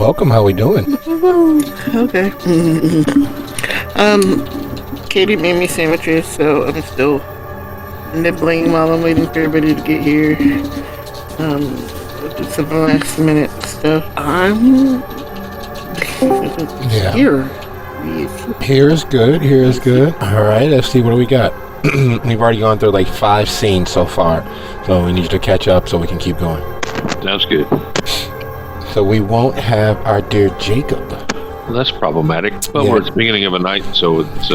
Welcome. How we doing? Okay. Katie made me sandwiches, so I'm still nibbling while I'm waiting for everybody to get here. Do some last minute stuff. Here. Here is good. All right, let's see, what do we got? We've already gone through like 5 scenes so far, so we need you to catch up so we can keep going. Sounds good. So we won't have our dear Jacob. Well, that's problematic, but we're at the beginning of a night, so it's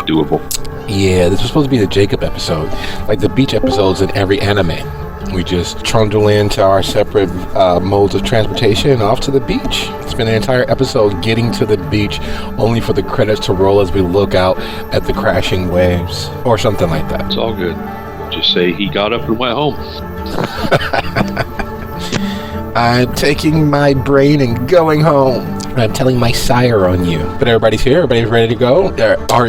doable. Yeah, this was supposed to be the Jacob episode, like the beach episodes in every anime. We just trundle into our separate modes of transportation off to the beach. Spend an entire episode getting to the beach, only for the credits to roll as we look out at the crashing waves, or something like that. It's all good. Just say he got up and went home. I'm taking my brain and going home. I'm telling my sire on you. But everybody's here. Everybody's ready to go.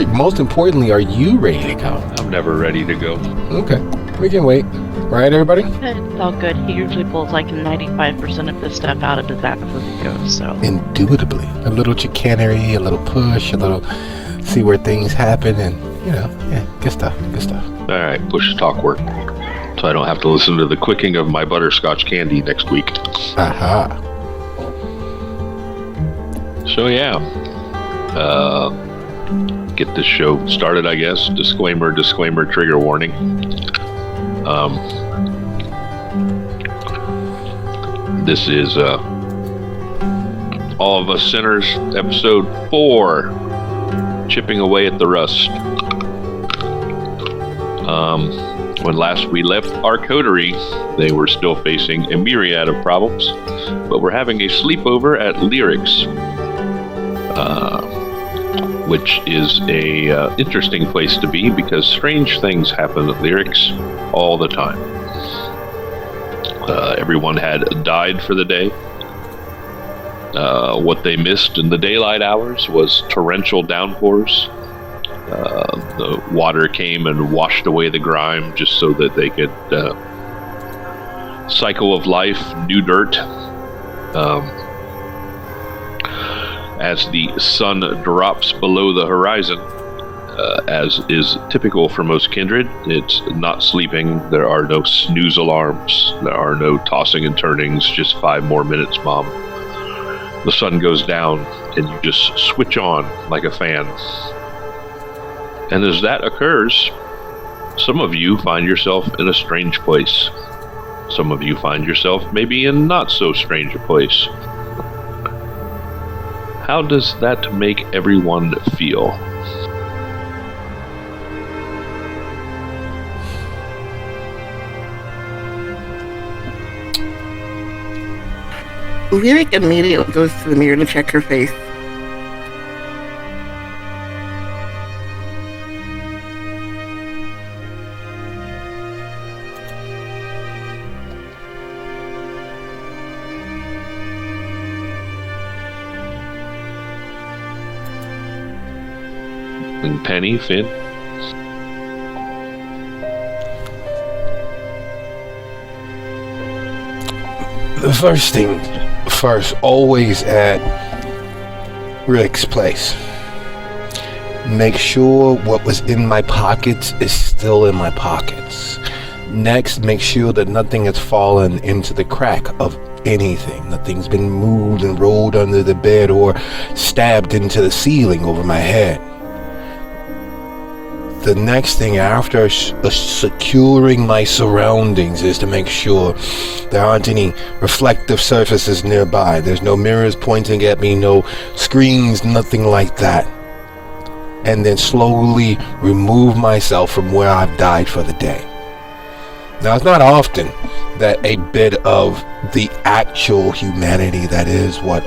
Most importantly, are you ready to go? I'm never ready to go. Okay. We can wait. Right, everybody? It's all good. He usually pulls like 95% of this stuff out of his ass as he goes, so. Indubitably. A little chicanery, a little push, a little see where things happen, and, good stuff. All right, push talk work. So I don't have to listen to the quicking of my butterscotch candy next week. Aha. So get this show started, I guess. Disclaimer, trigger warning. This is All of Us Sinners, episode 4, Chipping Away at the Rust. When last we left our coterie, they were still facing a myriad of problems, but we're having a sleepover at Lyrics, which is a interesting place to be because strange things happen at Lyrics all the time. Everyone had died for the day. What they missed in the daylight hours was torrential downpours. The water came and washed away the grime just so that they could cycle of life, new dirt. As the sun drops below the horizon, as is typical for most kindred, it's not sleeping. There are no snooze alarms. There are no tossing and turnings. Just 5 more minutes, Mom. The sun goes down and you just switch on like a fan. And as that occurs, some of you find yourself in a strange place. Some of you find yourself maybe in not so strange a place. How does that make everyone feel? Lyric immediately goes to the mirror to check her face. And Penny, Finn? The first thing First, always at Rick's place. Make sure what was in my pockets is still in my pockets. Next, make sure that nothing has fallen into the crack of anything. Nothing's been moved and rolled under the bed or stabbed into the ceiling over my head. The next thing after securing my surroundings is to make sure there aren't any reflective surfaces nearby. There's no mirrors pointing at me, no screens, nothing like that. And then slowly remove myself from where I've died for the day. Now, it's not often that a bit of the actual humanity that is what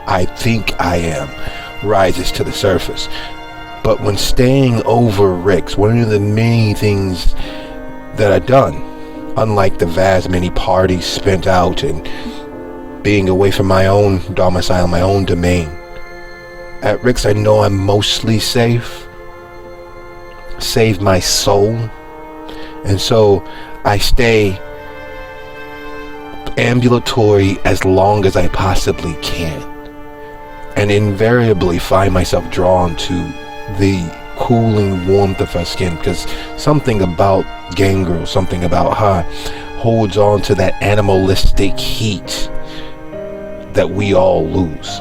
I think I am rises to the surface. But when staying over Rick's, one of the many things that I've done, unlike the vast many parties spent out and being away from my own domicile, my own domain, at Rick's I know I'm mostly safe, save my soul, and so I stay ambulatory as long as I possibly can, and invariably find myself drawn to the cooling warmth of her skin, because something about Gangrel, something about her holds on to that animalistic heat that we all lose.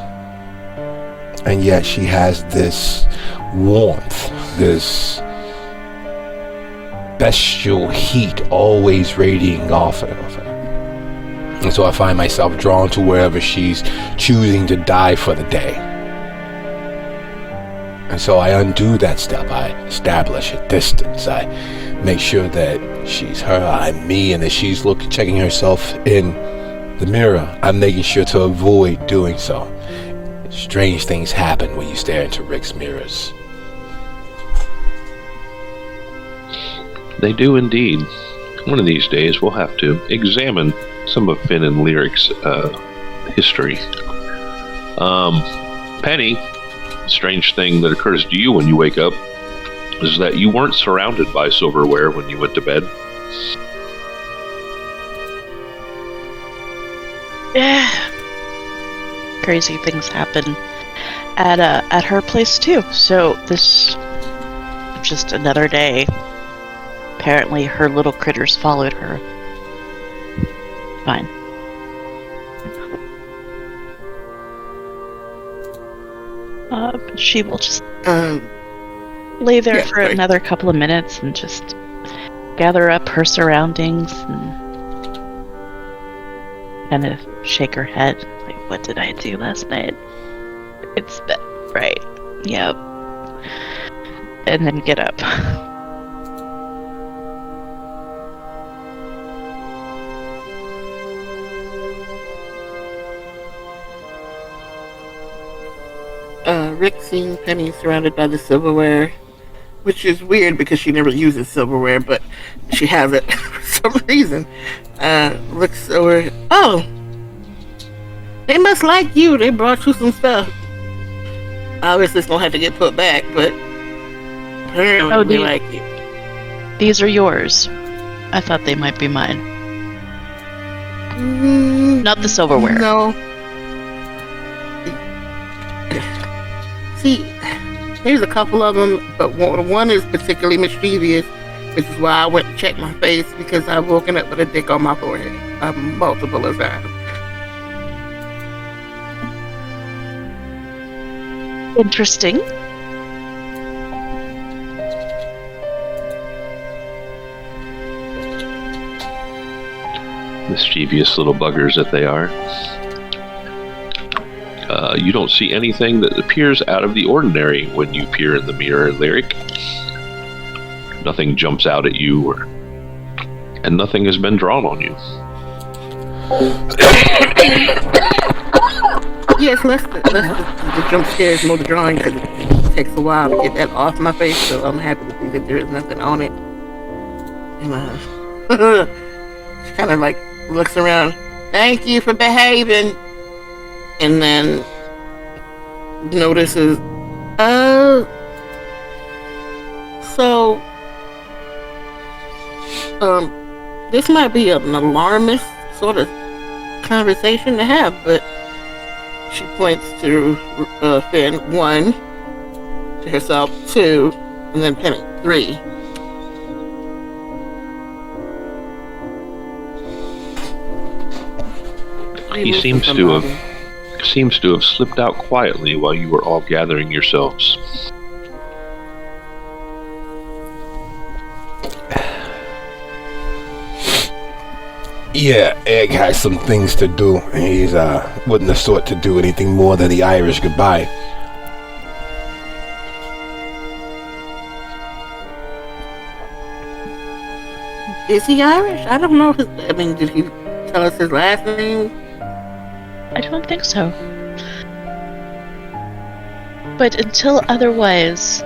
And yet she has this warmth, this bestial heat always radiating off of her. And so I find myself drawn to wherever she's choosing to die for the day. And so I undo that step. I establish a distance. I make sure that she's her, I'm me, and that she's checking herself in the mirror. I'm making sure to avoid doing so. Strange things happen when you stare into Rick's mirrors. They do indeed. One of these days we'll have to examine some of Finn and Lyric's history. Penny, strange thing that occurs to you when you wake up is that you weren't surrounded by silverware when you went to bed. Yeah. Crazy things happen at her place too. So this just another day. Apparently her little critters followed her. Fine. But she will just lay there for another couple of minutes and just gather up her surroundings and kind of shake her head. Like, what did I do last night? It's bed, right? Yep. And then get up. Rick seeing Penny surrounded by the silverware, which is weird because she never uses silverware, but she has it for some reason. Looks over. Oh, they must like you. They brought you some stuff. Obviously, it's gonna have to get put back, but apparently they like you. These are yours. I thought they might be mine. Not the silverware. No. See, there's a couple of them, but one is particularly mischievous, which is why I went to check my face, because I've woken up with a dick on my forehead multiple times. Interesting. Mischievous little buggers that they are. You don't see anything that appears out of the ordinary when you peer in the mirror, Lyric. Nothing jumps out at you, and nothing has been drawn on you. Yes, less the jump scares more the drawing, because it takes a while to get that off my face, so I'm happy to see that there is nothing on it. And she kind of like looks around, thank you for behaving, and then notices, this might be an alarmist sort of conversation to have, but She points to Finn, 1, to herself, 2, and then Penny, 3. He seems to have slipped out quietly while you were all gathering yourselves. Yeah, Egg has some things to do. He's wouldn't have thought to do anything more than the Irish goodbye. Is he Irish? I don't know. Did he tell us his last name? I don't think so. But until otherwise,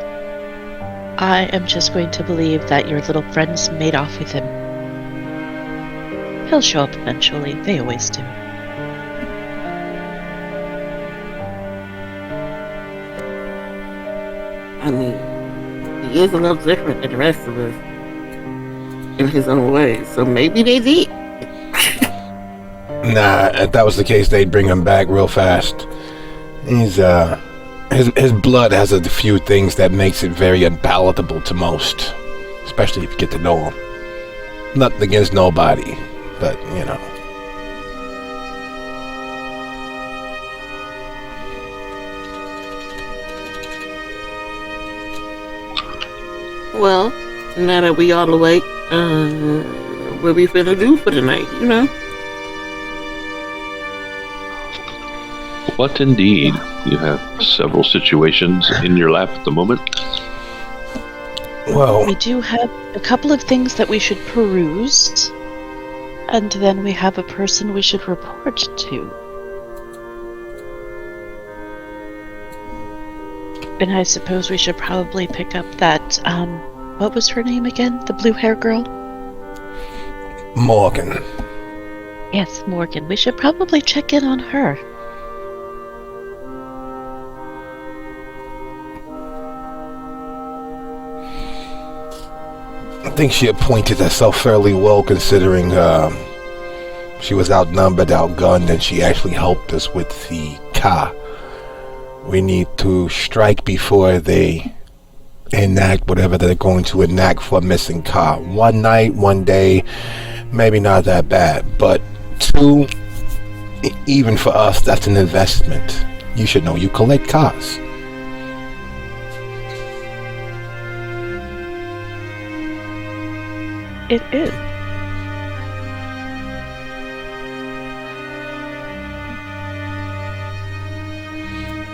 I am just going to believe that your little friends made off with him. He'll show up eventually. They always do. I mean, he is a little different than the rest of us in his own way, so maybe they did. Nah, if that was the case, they'd bring him back real fast. He's his blood has a few things that makes it very unpalatable to most, especially if you get to know him. Nothing against nobody, but you know. Well, now that we all awake, what we finna do for the night, you know? What indeed? You have several situations in your lap at the moment. Well, We do have a couple of things that we should peruse, and then we have a person we should report to. And I suppose we should probably pick up that, what was her name again? The blue hair girl? Morgan. Yes, Morgan. We should probably check in on her. I think she appointed herself fairly well, considering she was outnumbered, outgunned, and she actually helped us with the car. We need to strike before they enact whatever they're going to enact for a missing car. One night, one day, maybe not that bad, but 2, even for us, that's an investment. You should know, you collect cars. It is.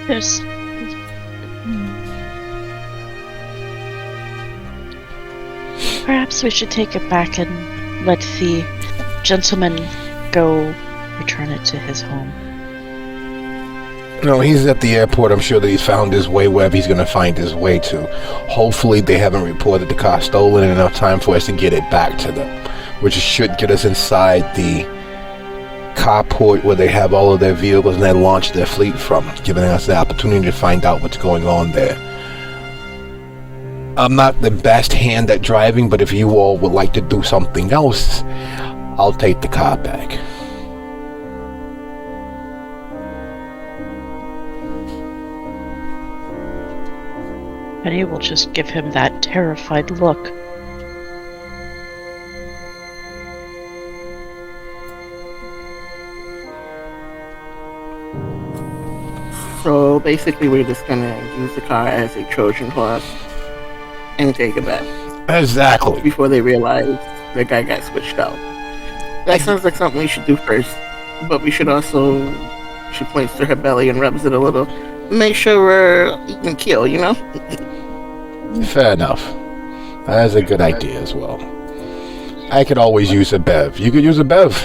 There's... Perhaps we should take it back and let the gentleman go return it to his home. No, he's at the airport. I'm sure that he's found his way wherever he's going to find his way to. Hopefully they haven't reported the car stolen in enough time for us to get it back to them, which should get us inside the carport where they have all of their vehicles and they launch their fleet from, giving us the opportunity to find out what's going on there. I'm not the best hand at driving, but if you all would like to do something else, I'll take the car back. Penny will just give him that terrified look. So basically we're just gonna use the car as a Trojan horse and take it back Exactly. before they realize the guy got switched out. That sounds like something we should do first, but we should also, she points to her belly and rubs it a little, make sure we're eating kill, you know? Fair enough. That's a good idea as well. I could always use a bev. You could use a bev.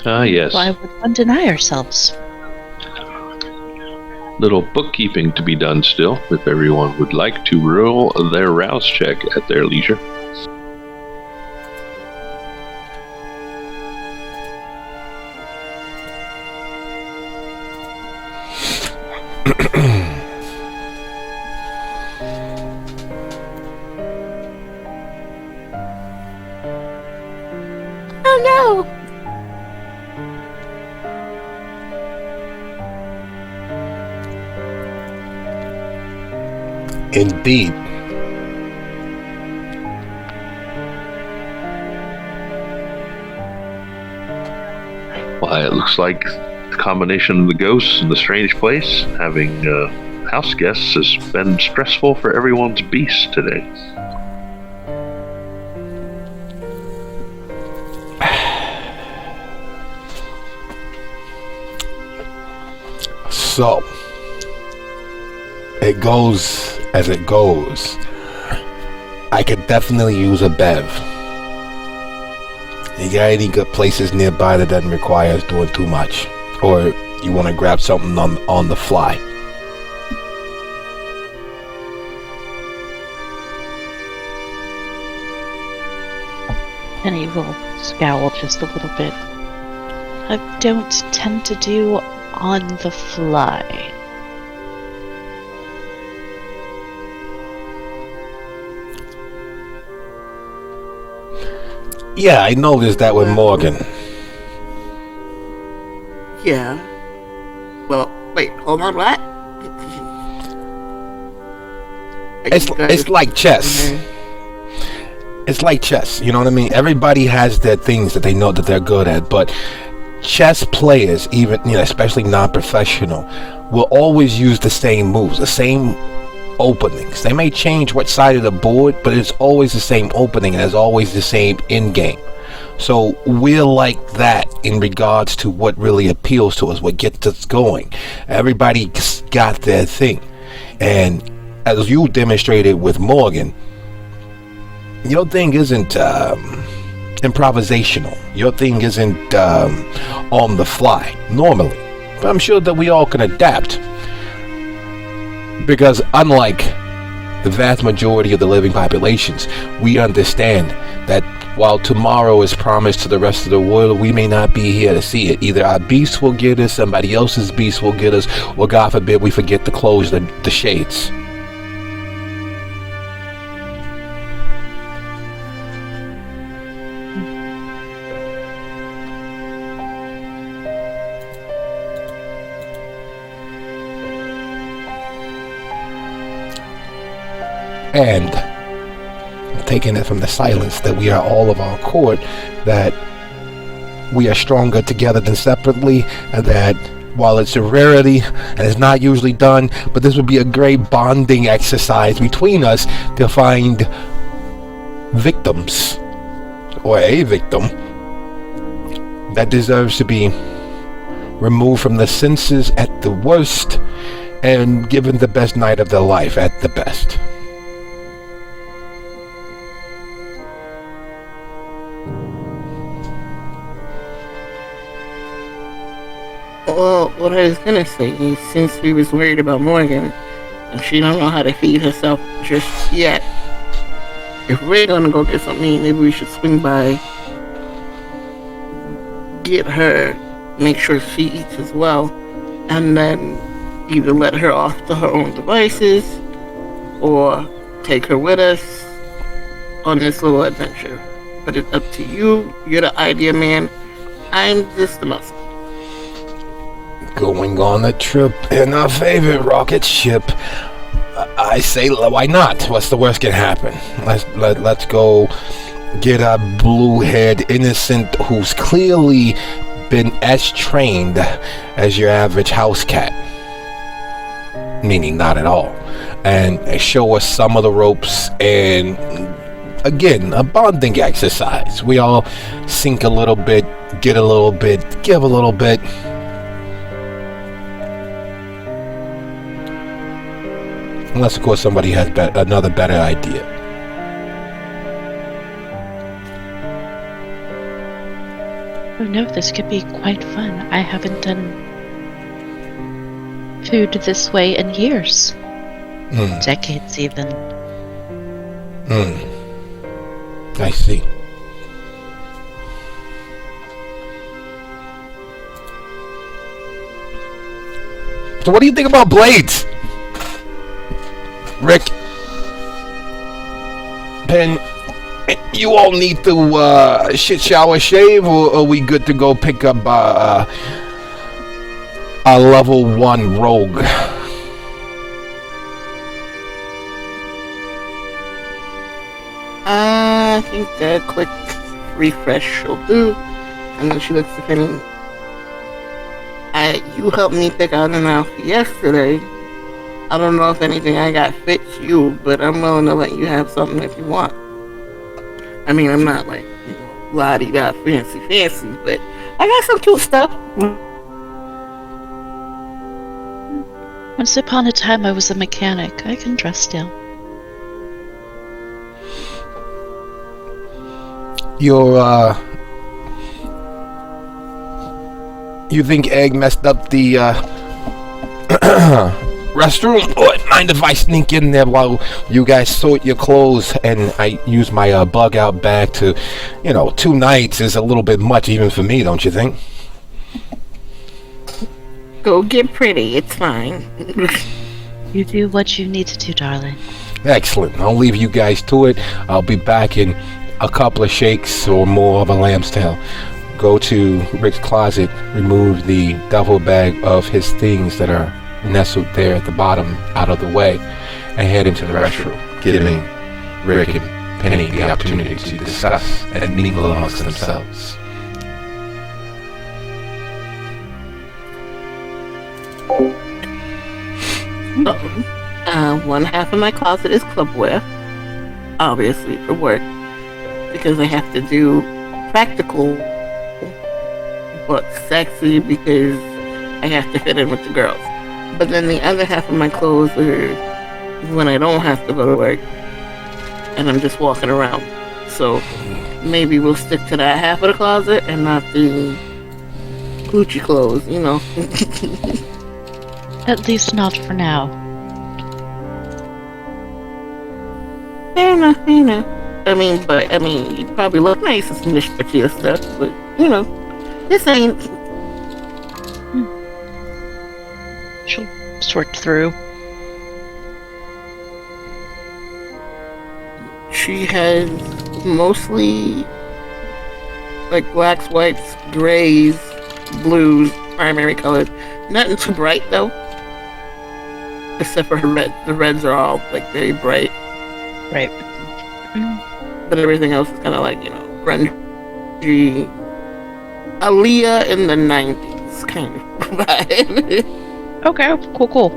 Ah, yes. Why would one deny ourselves? Little bookkeeping to be done still, if everyone would like to roll their rouse check at their leisure. Oh no! Indeed. Why, it looks like the combination of the ghosts and the strange place, having house guests, has been stressful for everyone's beast today. So, it goes as it goes. I could definitely use a bev. You got any good places nearby that doesn't require us doing too much? Or you want to grab something on the fly? Penny will scowl just a little bit. I don't tend to do on the fly. Yeah, I noticed that with Morgan. Yeah. Well, wait, hold on, what? It's like chess. It's like chess, you know what I mean? Everybody has their things that they know that they're good at, but chess players, even, especially non-professional, will always use the same moves, the same openings. They may change what side of the board, but it's always the same opening and it's always the same end game. So we're like that in regards to what really appeals to us, what gets us going. Everybody's got their thing. And as you demonstrated with Morgan, your thing isn't improvisational. Your thing isn't on the fly normally. But I'm sure that we all can adapt. Because unlike the vast majority of the living populations, we understand that while tomorrow is promised to the rest of the world, we may not be here to see it. Either our beast will get us, somebody else's beast will get us, or God forbid we forget to close the shades. And taking it from the silence that we are all of our court, that we are stronger together than separately, and that while it's a rarity and it's not usually done, but this would be a great bonding exercise between us to find victims, or a victim, that deserves to be removed from the senses at the worst and given the best night of their life at the best. Well, what I was gonna say is, since we was worried about Morgan, and she don't know how to feed herself just yet, if we're gonna go get something to eat, maybe we should swing by, get her, make sure she eats as well, and then either let her off to her own devices, or take her with us on this little adventure. But it's up to you. You're the idea man. I'm just the muscle. Going on a trip in our favorite rocket ship. I say, why not? What's the worst can happen? Let's go get a blue-haired innocent who's clearly been as trained as your average house cat, meaning not at all, and show us some of the ropes. And again, a bonding exercise. We all sink a little bit, get a little bit, give a little bit. Unless, of course, somebody has another better idea. Oh no, this could be quite fun. I haven't done food this way in years. Decades, even. I see. So what do you think about blades? Rick, Pen, you all need to shit, shower, shave, or are we good to go pick up a level 1 rogue? I think a quick refresh will do. And then she looks at Penny. You helped me pick out an outfit yesterday. I don't know if anything I got fits you, but I'm willing to let you have something if you want. I mean, I'm not like, la-di-da fancy, but I got some cute stuff. Once upon a time, I was a mechanic. I can dress down. You think Egg messed up the restroom? Oh, mind if I sneak in there while you guys sort your clothes and I use my bug out bag to, 2 nights is a little bit much even for me, don't you think? Go get pretty, it's fine. You do what you need to do, darling. Excellent. I'll leave you guys to it. I'll be back in a couple of shakes or more of a lamb's tail. Go to Rick's closet, remove the duffel bag of his things that are nestled there at the bottom out of the way, and head into the restroom, giving Rick and Penny the opportunity to discuss and mingle amongst themselves. One half of my closet is clubwear, obviously for work, because I have to do practical but sexy because I have to fit in with the girls. But then the other half of my clothes are when I don't have to go to work and I'm just walking around. So maybe we'll stick to that half of the closet and not the Gucci clothes, At least not for now. Fair enough. I mean, you probably look nice in some Tortilla stuff, but, this ain't... She'll sort through. She has mostly, like, blacks, whites, grays, blues, primary colors. Nothing too bright, though. Except for her red. The reds are all, like, very bright. Right. But everything else is kind of like, grungy. Aaliyah in the 90s kind of vibe. Okay, cool.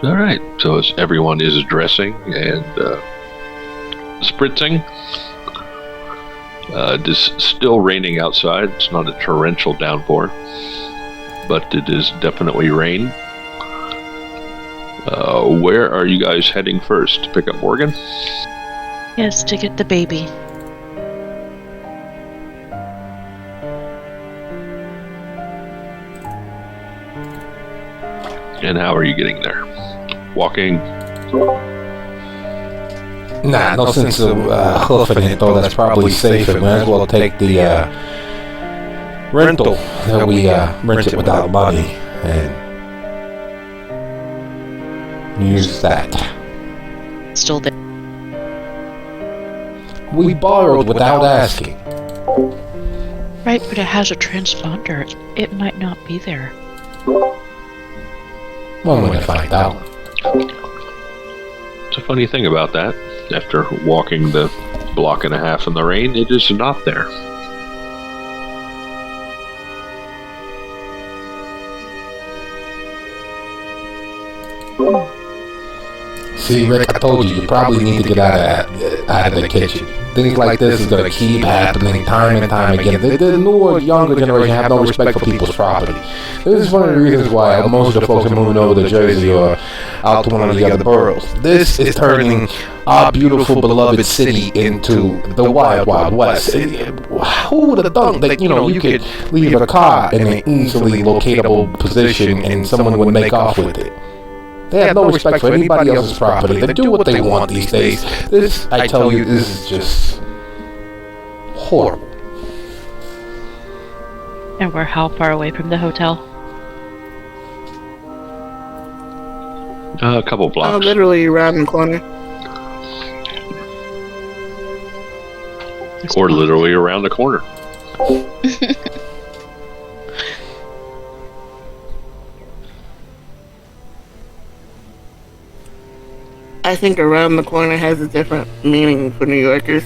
All right. So as everyone is dressing and spritzing, it is still raining outside. It's not a torrential downpour, but it is definitely rain. Where are you guys heading first? To pick up Morgan? Yes, to get the baby. And how are you getting there? Walking? Nah, no sense of hoofing it, though. That's probably safer. Might as well take the rental that we rented without money and use that. Still there. We borrowed without asking. Right, but it has a transponder. It might not be there. One way to find out. It's a funny thing about that. After walking the block and a half in the rain, it is not there. See, Rick, I told you probably need to get out of the kitchen. Things like this is going to keep happening time and time again. The newer, younger generation have no respect for people's property. This is one of the reasons why most of the folks are moving over to Jersey or out to one of the other boroughs. This is turning our beautiful, beloved city into the wild, wild west. Who would have thought that, you could leave a car in an easily locatable position and someone would make off with it? They have no respect for anybody else's property. They do what they want these days. This, I tell you, this is just horrible. And we're how far away from the hotel? A couple blocks. Literally around the corner. Or literally around the corner. I think around the corner has a different meaning for New Yorkers.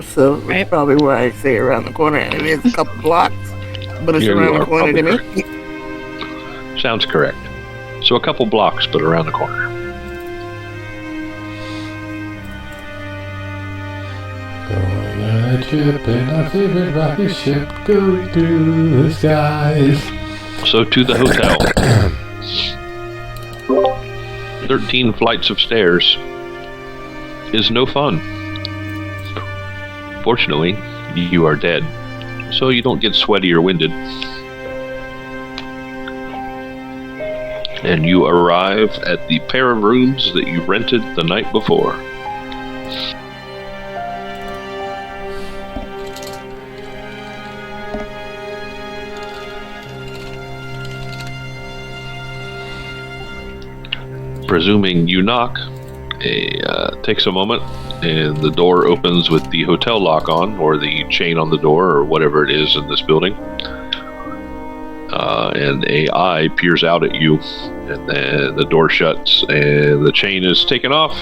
So that's probably why I say around the corner. And it is a couple blocks, but it's around the corner to me. Sounds correct. So a couple blocks, but around the corner. Going on a trip in our favorite rocket ship, going through the skies. So to the hotel. 13 flights of stairs is no fun. Fortunately, you are dead, so you don't get sweaty or winded. And you arrive at the pair of rooms that you rented the night before. Presuming you knock, takes a moment, and the door opens with the hotel lock on, or the chain on the door, or whatever it is in this building. And a eye peers out at you, and then the door shuts, and the chain is taken off,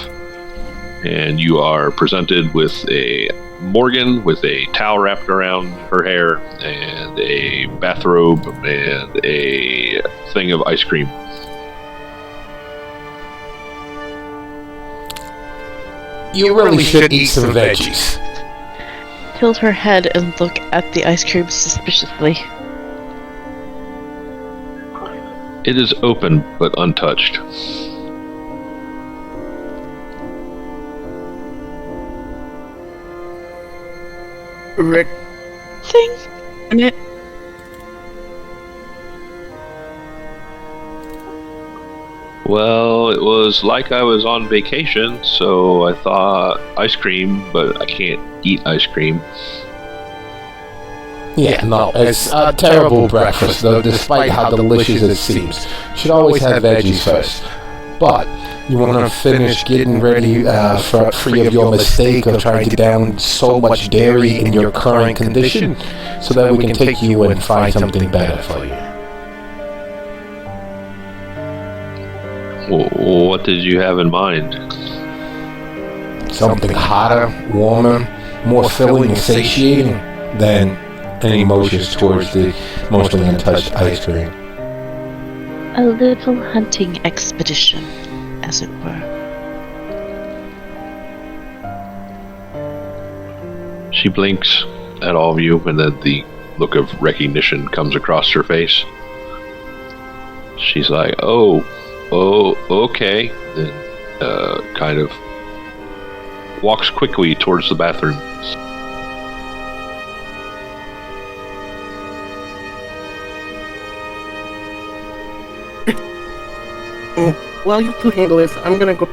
and you are presented with a Morgan with a towel wrapped around her hair, and a bathrobe, and a thing of ice cream. You really should eat some veggies. Tilt her head and look at the ice cream suspiciously. It is open but untouched. Rick. Thing in it. Well, it was like I was on vacation, so I thought ice cream, but I can't eat ice cream. Yeah, no, it's a terrible breakfast, though, despite how delicious it seems. Should always have veggies first. But you want to finish getting ready free of your mistake of trying to down so much dairy in your current condition, so that we can take you and find something better for you. What did you have in mind? Something hotter, warmer, more filling and satiating than any emotions towards the mostly untouched ice cream. A little hunting expedition, as it were. She blinks at all of you, and then the look of recognition comes across her face. She's like, oh, okay. Then kind of walks quickly towards the bathroom. While you two handle this, I'm gonna go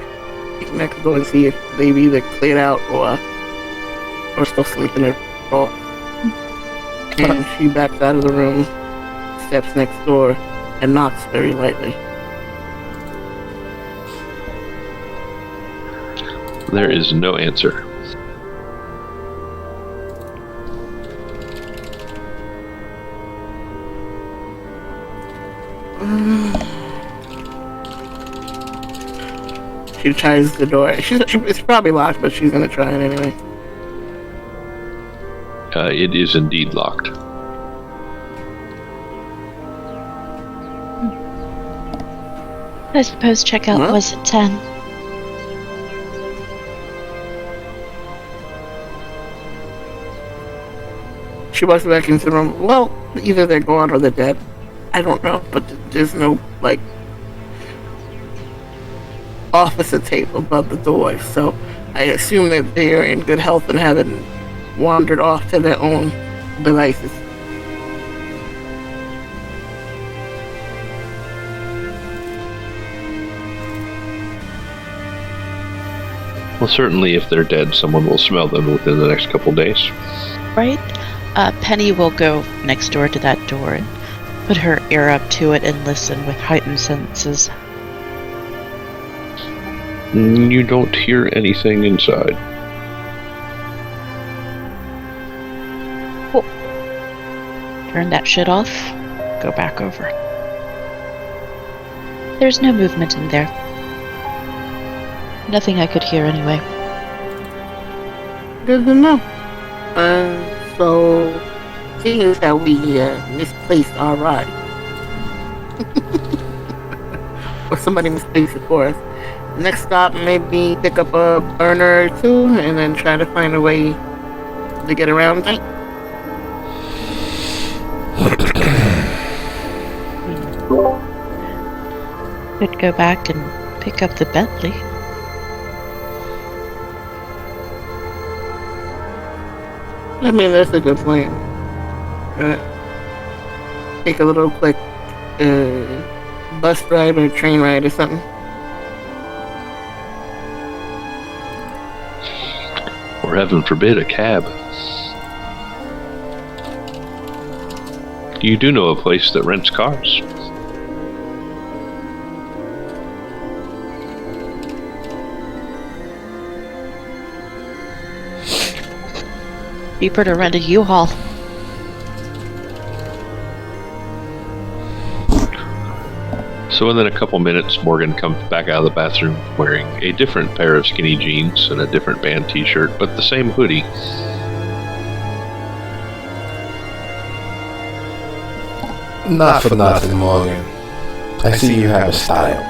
next door and see if they've either cleared out or still sleeping at all. And she backs out of the room, steps next door, and knocks very lightly. There is no answer. She tries the door. It's probably locked, but she's gonna try it anyway. It is indeed locked. I suppose checkout was at 10. She walks back into the room. Well, either they're gone or they're dead. I don't know, but there's no, officer tape above the door, so I assume that they are in good health and haven't wandered off to their own devices. Well, certainly if they're dead, someone will smell them within the next couple days. Right? Penny will go next door to that door and put her ear up to it and listen with heightened senses. You don't hear anything inside. Cool. Turn that shit off. Go back over. There's no movement in there. Nothing I could hear anyway. Good to know. So, seeing as how we misplaced our ride, or somebody misplaced it for us, next stop maybe pick up a burner or two and then try to find a way to get around that. Could go back and pick up the Bentley. I mean, that's a good plan. Take a little quick bus ride or train ride or something. Or heaven forbid, a cab. You do know a place that rents cars. Cheaper to rent a U-Haul. So within a couple minutes, Morgan comes back out of the bathroom wearing a different pair of skinny jeans and a different band t-shirt, but the same hoodie. Not for nothing, Morgan. I see you have a style.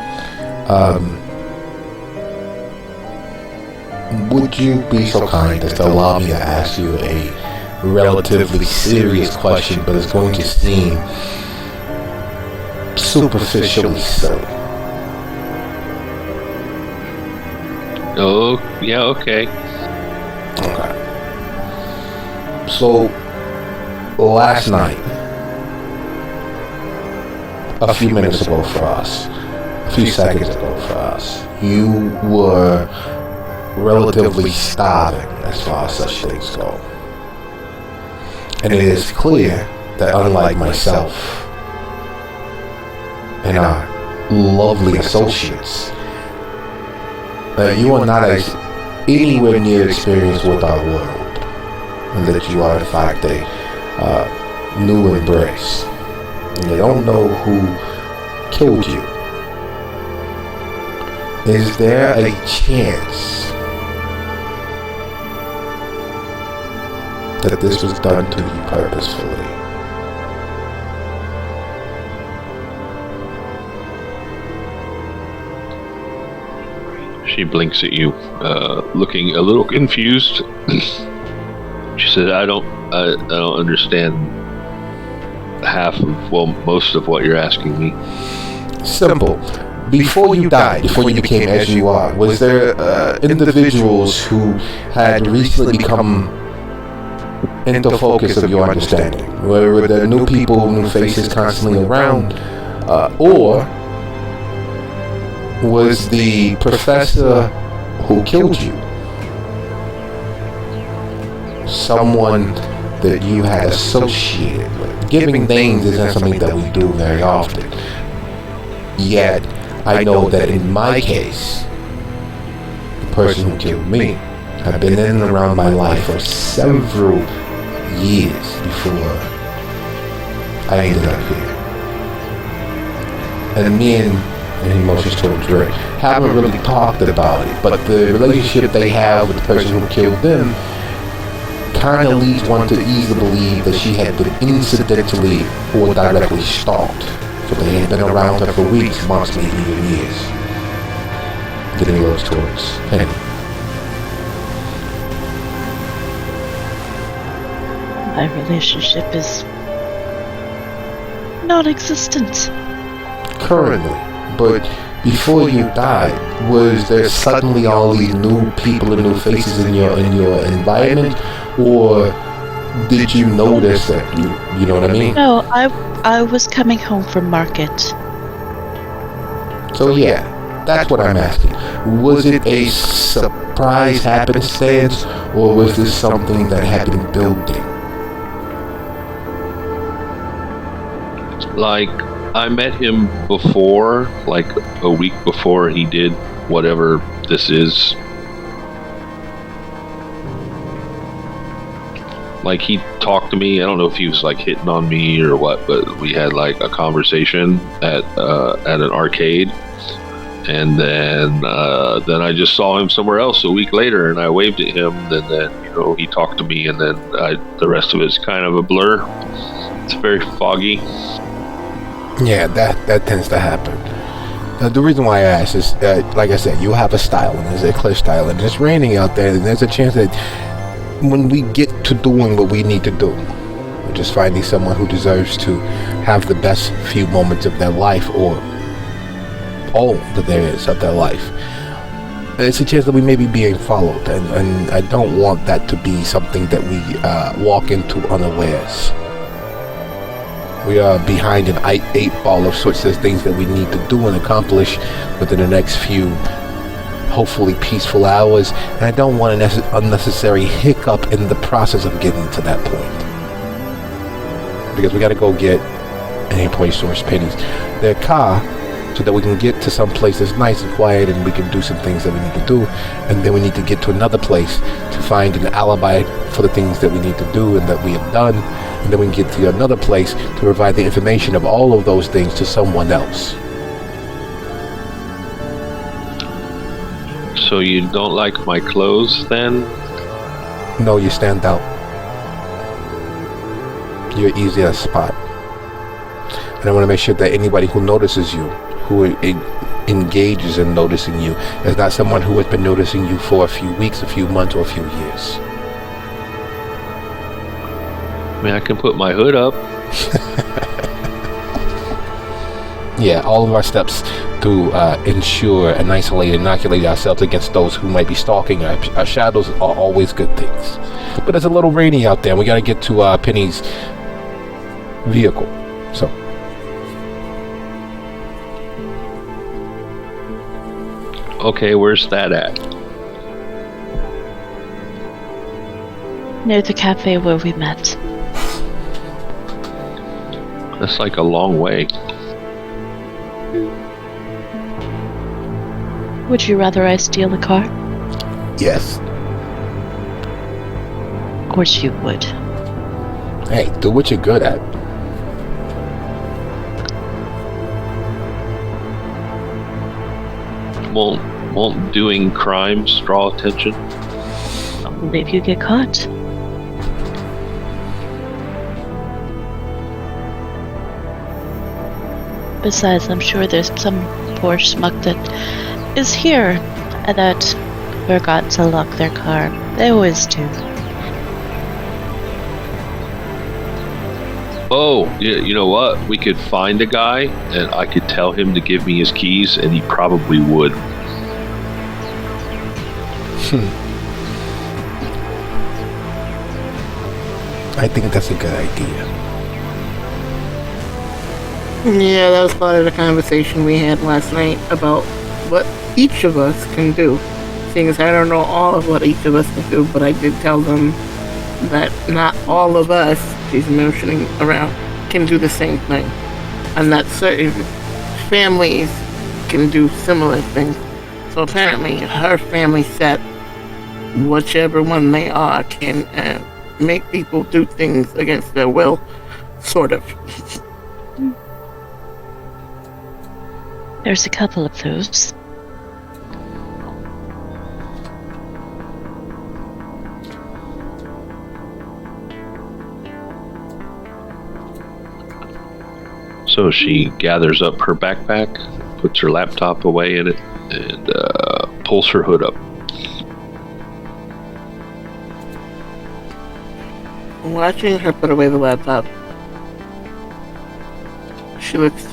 Would you be so kind as to allow me to ask you a relatively serious question, but it's going to seem superficially silly? Oh, yeah, okay. Okay. So, last night, a few minutes ago for us, a few seconds ago for us, you were relatively starving as far as such things go. And it is clear that unlike myself and our lovely associates, that you are not as anywhere near experienced with our world, and that you are in fact a new embrace. And you don't know who killed you. Is there a chance that this was done to you purposefully? She blinks at you, looking a little confused. She said, I don't understand most of what you're asking me. Simple. Before you died, before you became as you are, was there individuals who had recently become into focus of your understanding? Were there new people, new faces constantly around? Or was the professor who killed you someone that you had associated with? Giving names isn't something that we do very often. Yet, I know that in my case, the person who killed me had been in and around my life for several years before I ended up here. And me and Emotions told Drake haven't really talked about it, but the relationship they have with the person who killed them kind of leads one to easily believe that she had been incidentally or directly stalked. So they had been around her for weeks, months, maybe even years. Getting close towards Penny. My relationship is non-existent. Currently, but before you died, was there suddenly all these new people and new faces in your environment, or did you notice that? You know what I mean? No, I was coming home from market. So yeah, that's what I'm asking. Was it a surprise happenstance, or was this something that had been building? Like, I met him before, like a week before he did whatever this is. Like, he talked to me. I don't know if he was like hitting on me or what, but we had like a conversation at an arcade, And then I just saw him somewhere else a week later, and I waved at him. And then he talked to me, and then the rest of it's kind of a blur. It's very foggy. Yeah, that tends to happen. The reason why I ask is, like I said, you have a style, and there's a clear style, and it's raining out there, and there's a chance that when we get to doing what we need to do, we're just finding someone who deserves to have the best few moments of their life, or all that there is of their life. It's a chance that we may be being followed, and I don't want that to be something that we walk into unawares. We are behind an 8 ball of sorts of things that we need to do and accomplish within the next few, hopefully peaceful hours, and I don't want an unnecessary hiccup in the process of getting to that point. Because we got to go get any place source pennies their car, so that we can get to some place that's nice and quiet, and we can do some things that we need to do, and then we need to get to another place to find an alibi for the things that we need to do and that we have done, and then we can get to another place to provide the information of all of those things to someone else. So you don't like my clothes, then? No, you stand out. You're easy to spot. And I want to make sure that anybody who notices you, who engages in noticing you, is not someone who has been noticing you for a few weeks, a few months, or a few years. I mean, I can put my hood up. Yeah, all of our steps to ensure and isolate and inoculate ourselves against those who might be stalking our shadows are always good things. But it's a little rainy out there, and we got to get to Penny's vehicle. So. Okay, where's that at? Near the cafe where we met. That's like a long way. Would you rather I steal the car? Yes. Of course you would. Hey, do what you're good at. Won't doing crimes draw attention? Only if you get caught. Besides, I'm sure there's some poor schmuck that is here that forgot to lock their car. They always do. Oh, yeah, you know what? We could find a guy, and I could tell him to give me his keys, and he probably would. I think that's a good idea. Yeah, that was part of the conversation we had last night about what each of us can do. Seeing as I don't know all of what each of us can do, but I did tell them that not all of us, she's mentioning around, can do the same thing. And that certain families can do similar things. So apparently her family set, whichever one they are, can make people do things against their will, sort of. There's a couple of those. So she gathers up her backpack, puts her laptop away in it, and pulls her hood up. Watching her put away the laptop, she looks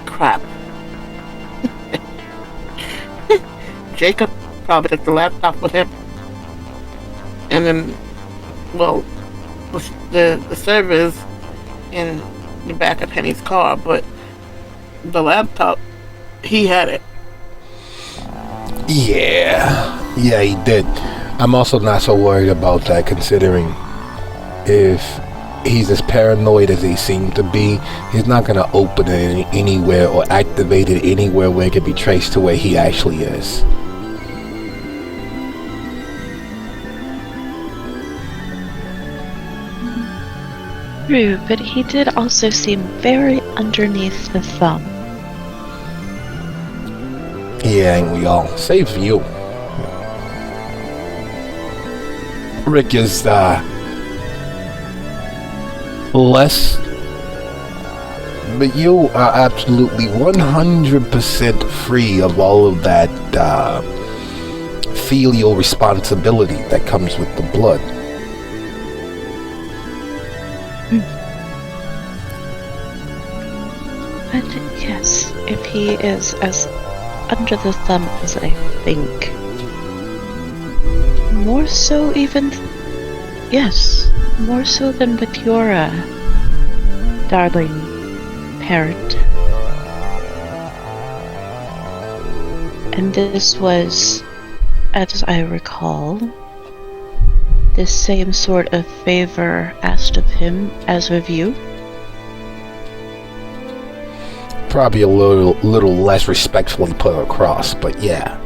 crap. Jacob probably took the laptop with him. And then, well, the servers in the back of Penny's car, but the laptop, he had it. Yeah, he did. I'm also not so worried about that, considering if he's as paranoid as he seemed to be, he's not going to open it anywhere or activate it anywhere where it can be traced to where he actually is. True, but he did also seem very underneath the thumb. Yeah, ain't we all? Save for you. Rick is less, but you are absolutely 100% free of all of that filial responsibility that comes with the blood. But yes, if he is as under the thumb as I think, more so even, yes, more so than with your darling parent. And this was, as I recall, the same sort of favor asked of him as of you. Probably a little less respectfully put across, but yeah.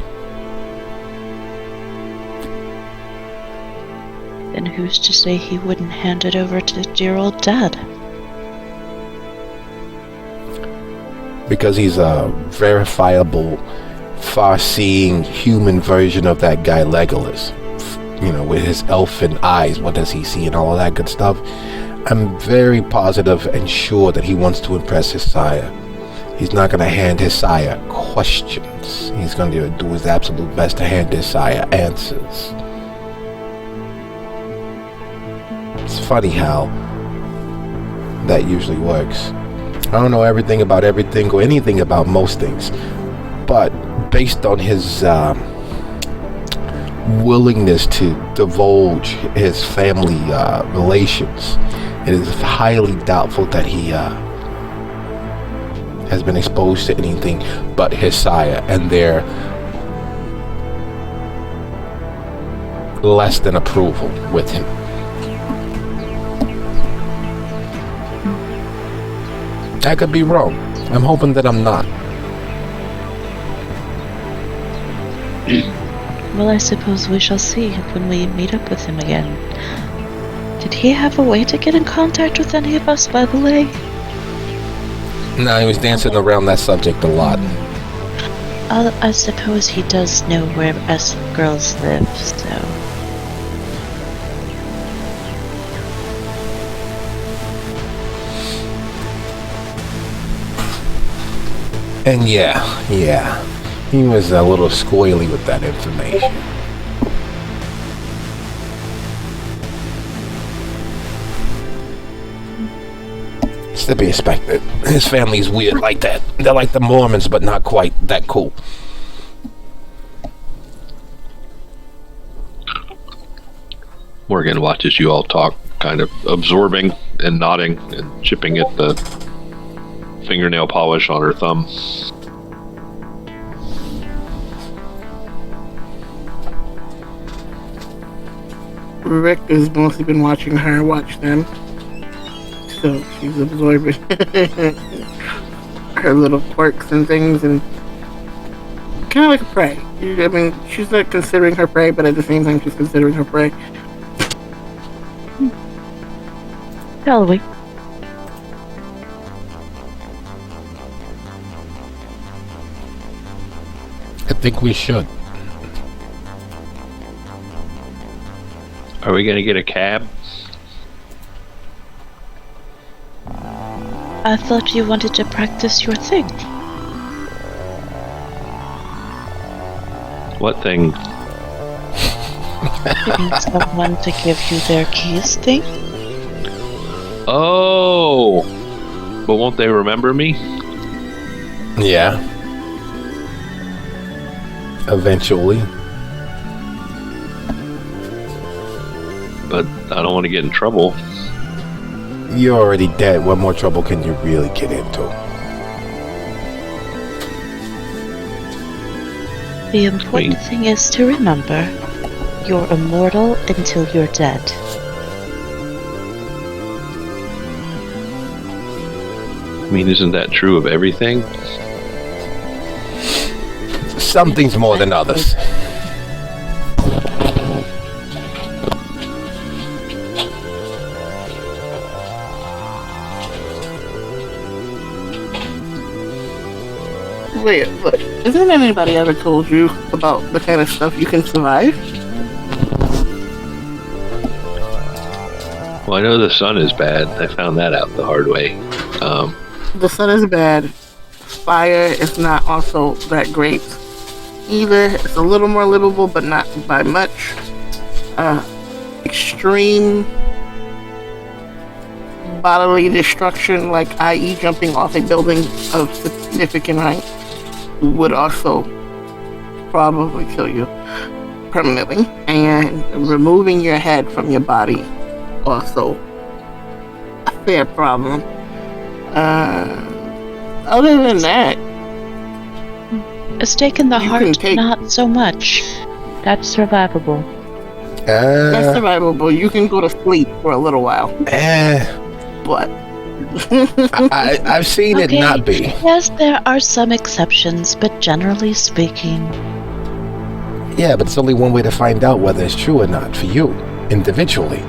Then who's to say he wouldn't hand it over to dear old Dad? Because he's a verifiable, far-seeing human version of that guy Legolas. You know, with his elfin eyes, what does he see and all of that good stuff. I'm very positive and sure that he wants to impress his sire. He's not going to hand his sire questions. He's going to do his absolute best to hand his sire answers. It's funny how that usually works. I don't know everything about everything or anything about most things, but based on his willingness to divulge his family relations, it is highly doubtful that he has been exposed to anything but his sire and their less than approval with him. I could be wrong. I'm hoping that I'm not. Well, I suppose we shall see when we meet up with him again. Did he have a way to get in contact with any of us, by the way? No, he was dancing around that subject a lot. I suppose he does know where us girls live, so... And yeah, he was a little squirrely with that information. It's to be expected. His family's weird like that. They're like the Mormons, but not quite that cool. Morgan watches you all talk, kind of absorbing and nodding and chipping at the fingernail polish on her thumb. Rick has mostly been watching her watch them, so she's absorbing her little quirks and things, and kind of like a prey. I mean, she's not considering her prey, but at the same time, she's considering her prey. Shall we? I think we should. Are we gonna get a cab? I thought you wanted to practice your thing. What thing? Getting someone to give you their keys thing? Oh! But won't they remember me? Yeah. Eventually. But I don't want to get in trouble. You're already dead. What more trouble can you really get into? The important thing is to remember, you're immortal until you're dead. I mean, isn't that true of everything? Some things more than others. Wait, look. Hasn't anybody ever told you about the kind of stuff you can survive? Well, I know the sun is bad. I found that out the hard way. The sun is bad. Fire is not also that great either. It's a little more livable, but not by much. Extreme bodily destruction, like i.e. jumping off a building of significant height, would also probably kill you permanently. And removing your head from your body, also a fair problem. Other than that, A stake in the You heart, can take- not so much. That's survivable. that's survivable. You can go to sleep for a little while, but I've seen it not be. Yes, there are some exceptions, but generally speaking, Yeah, but it's only one way to find out whether it's true or not for you, individually.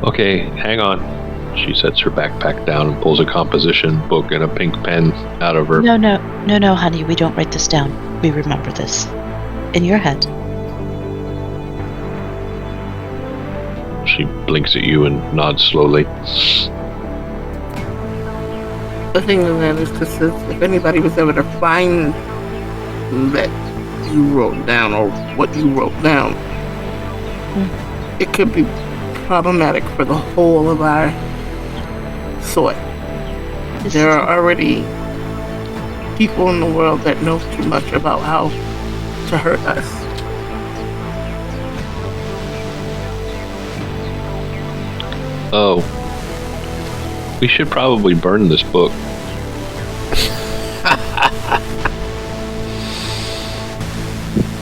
Okay, hang on. She sets her backpack down and pulls a composition book and a pink pen out of her. No, honey, we don't write this down. We remember this. In your head. She blinks at you and nods slowly. the thing of that is because if anybody was ever to find that you wrote down or what you wrote down, it could be problematic for the whole of our sort. There are already people in the world that know too much about how to hurt us. Oh. We should probably burn this book.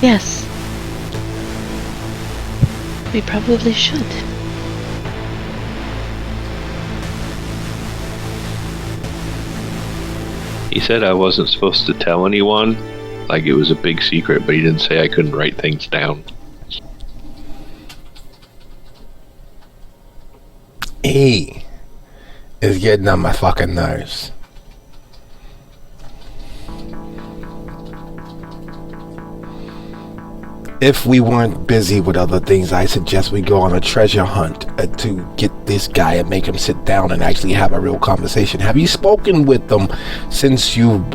Yes. We probably should. He said I wasn't supposed to tell anyone, like it was a big secret, but he didn't say I couldn't write things down. He is getting on my fucking nerves. If we weren't busy with other things, I suggest we go on a treasure hunt to get this guy and make him sit down and actually have a real conversation. Have you spoken with them since you've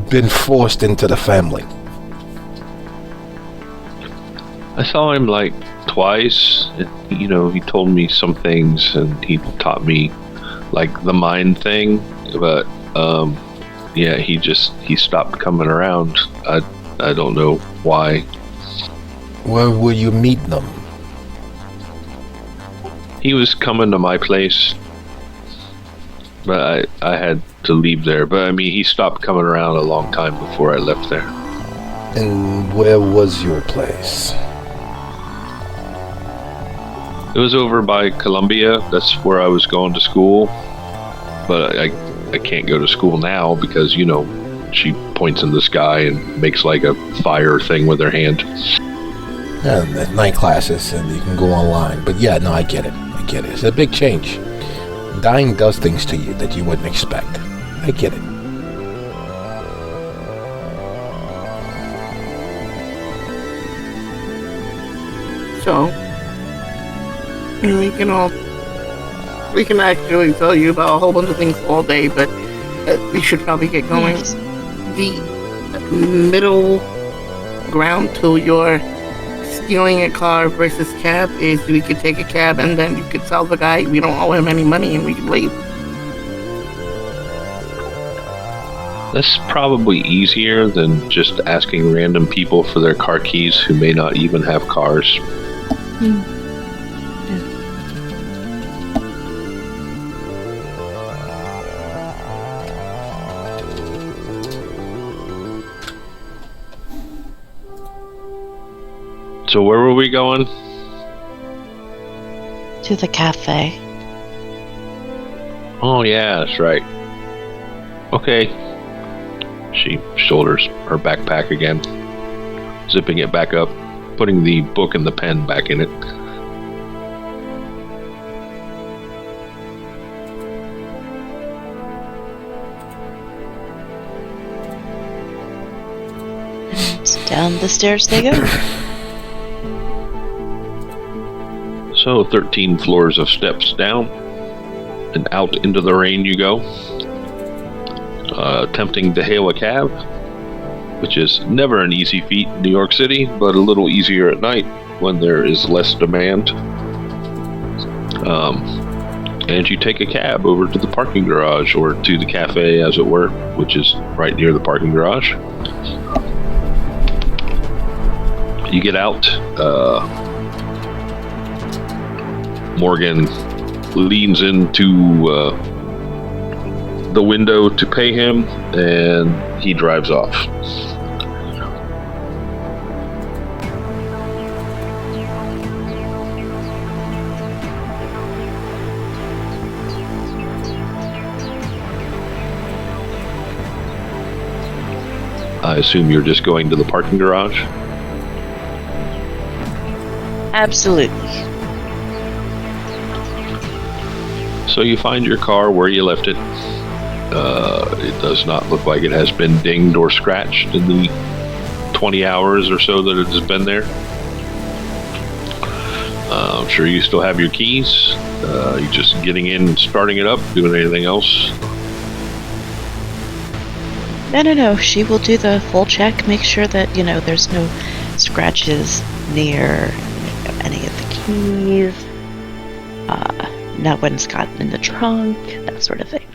been forced into the family? I saw him like twice. You know, he told me some things and he taught me like the mind thing, but yeah, he stopped coming around. I don't know why. Where will you meet them? He was coming to my place, but I had to leave there. But I mean, he stopped coming around a long time before I left there. And where was your place? It was over by Columbia. That's where I was going to school. But I can't go to school now because, you know, she points in the sky and makes like a fire thing with her hand. And at night classes, and you can go online. But yeah, no, I get it. It's a big change. Dying does things to you that you wouldn't expect. I get it. So, we can actually tell you about a whole bunch of things all day, but we should probably get going. Yes. The middle ground to your stealing a car versus cab is we could take a cab and then you could tell the guy we don't owe him any money and we could leave. That's probably easier than just asking random people for their car keys who may not even have cars. So where were we going? To the cafe. Oh yeah, that's right. Okay. She shoulders her backpack again, zipping it back up, putting the book and the pen back in it. And down the stairs they go. So 13 floors of steps down, and out into the rain you go, attempting to hail a cab, which is never an easy feat in New York City, but a little easier at night when there is less demand. And you take a cab over to the parking garage, or to the cafe, as it were, which is right near the parking garage. You get out. Morgan leans into the window to pay him, and he drives off. I assume you're just going to the parking garage? Absolutely. So you find your car where you left it. It does not look like it has been dinged or scratched in the 20 hours or so that it has been there. I'm sure you still have your keys. You just getting in and starting it up, doing anything else? No. She will do the full check, make sure that, there's no scratches near any of the keys. No one's gotten in the trunk, that sort of thing.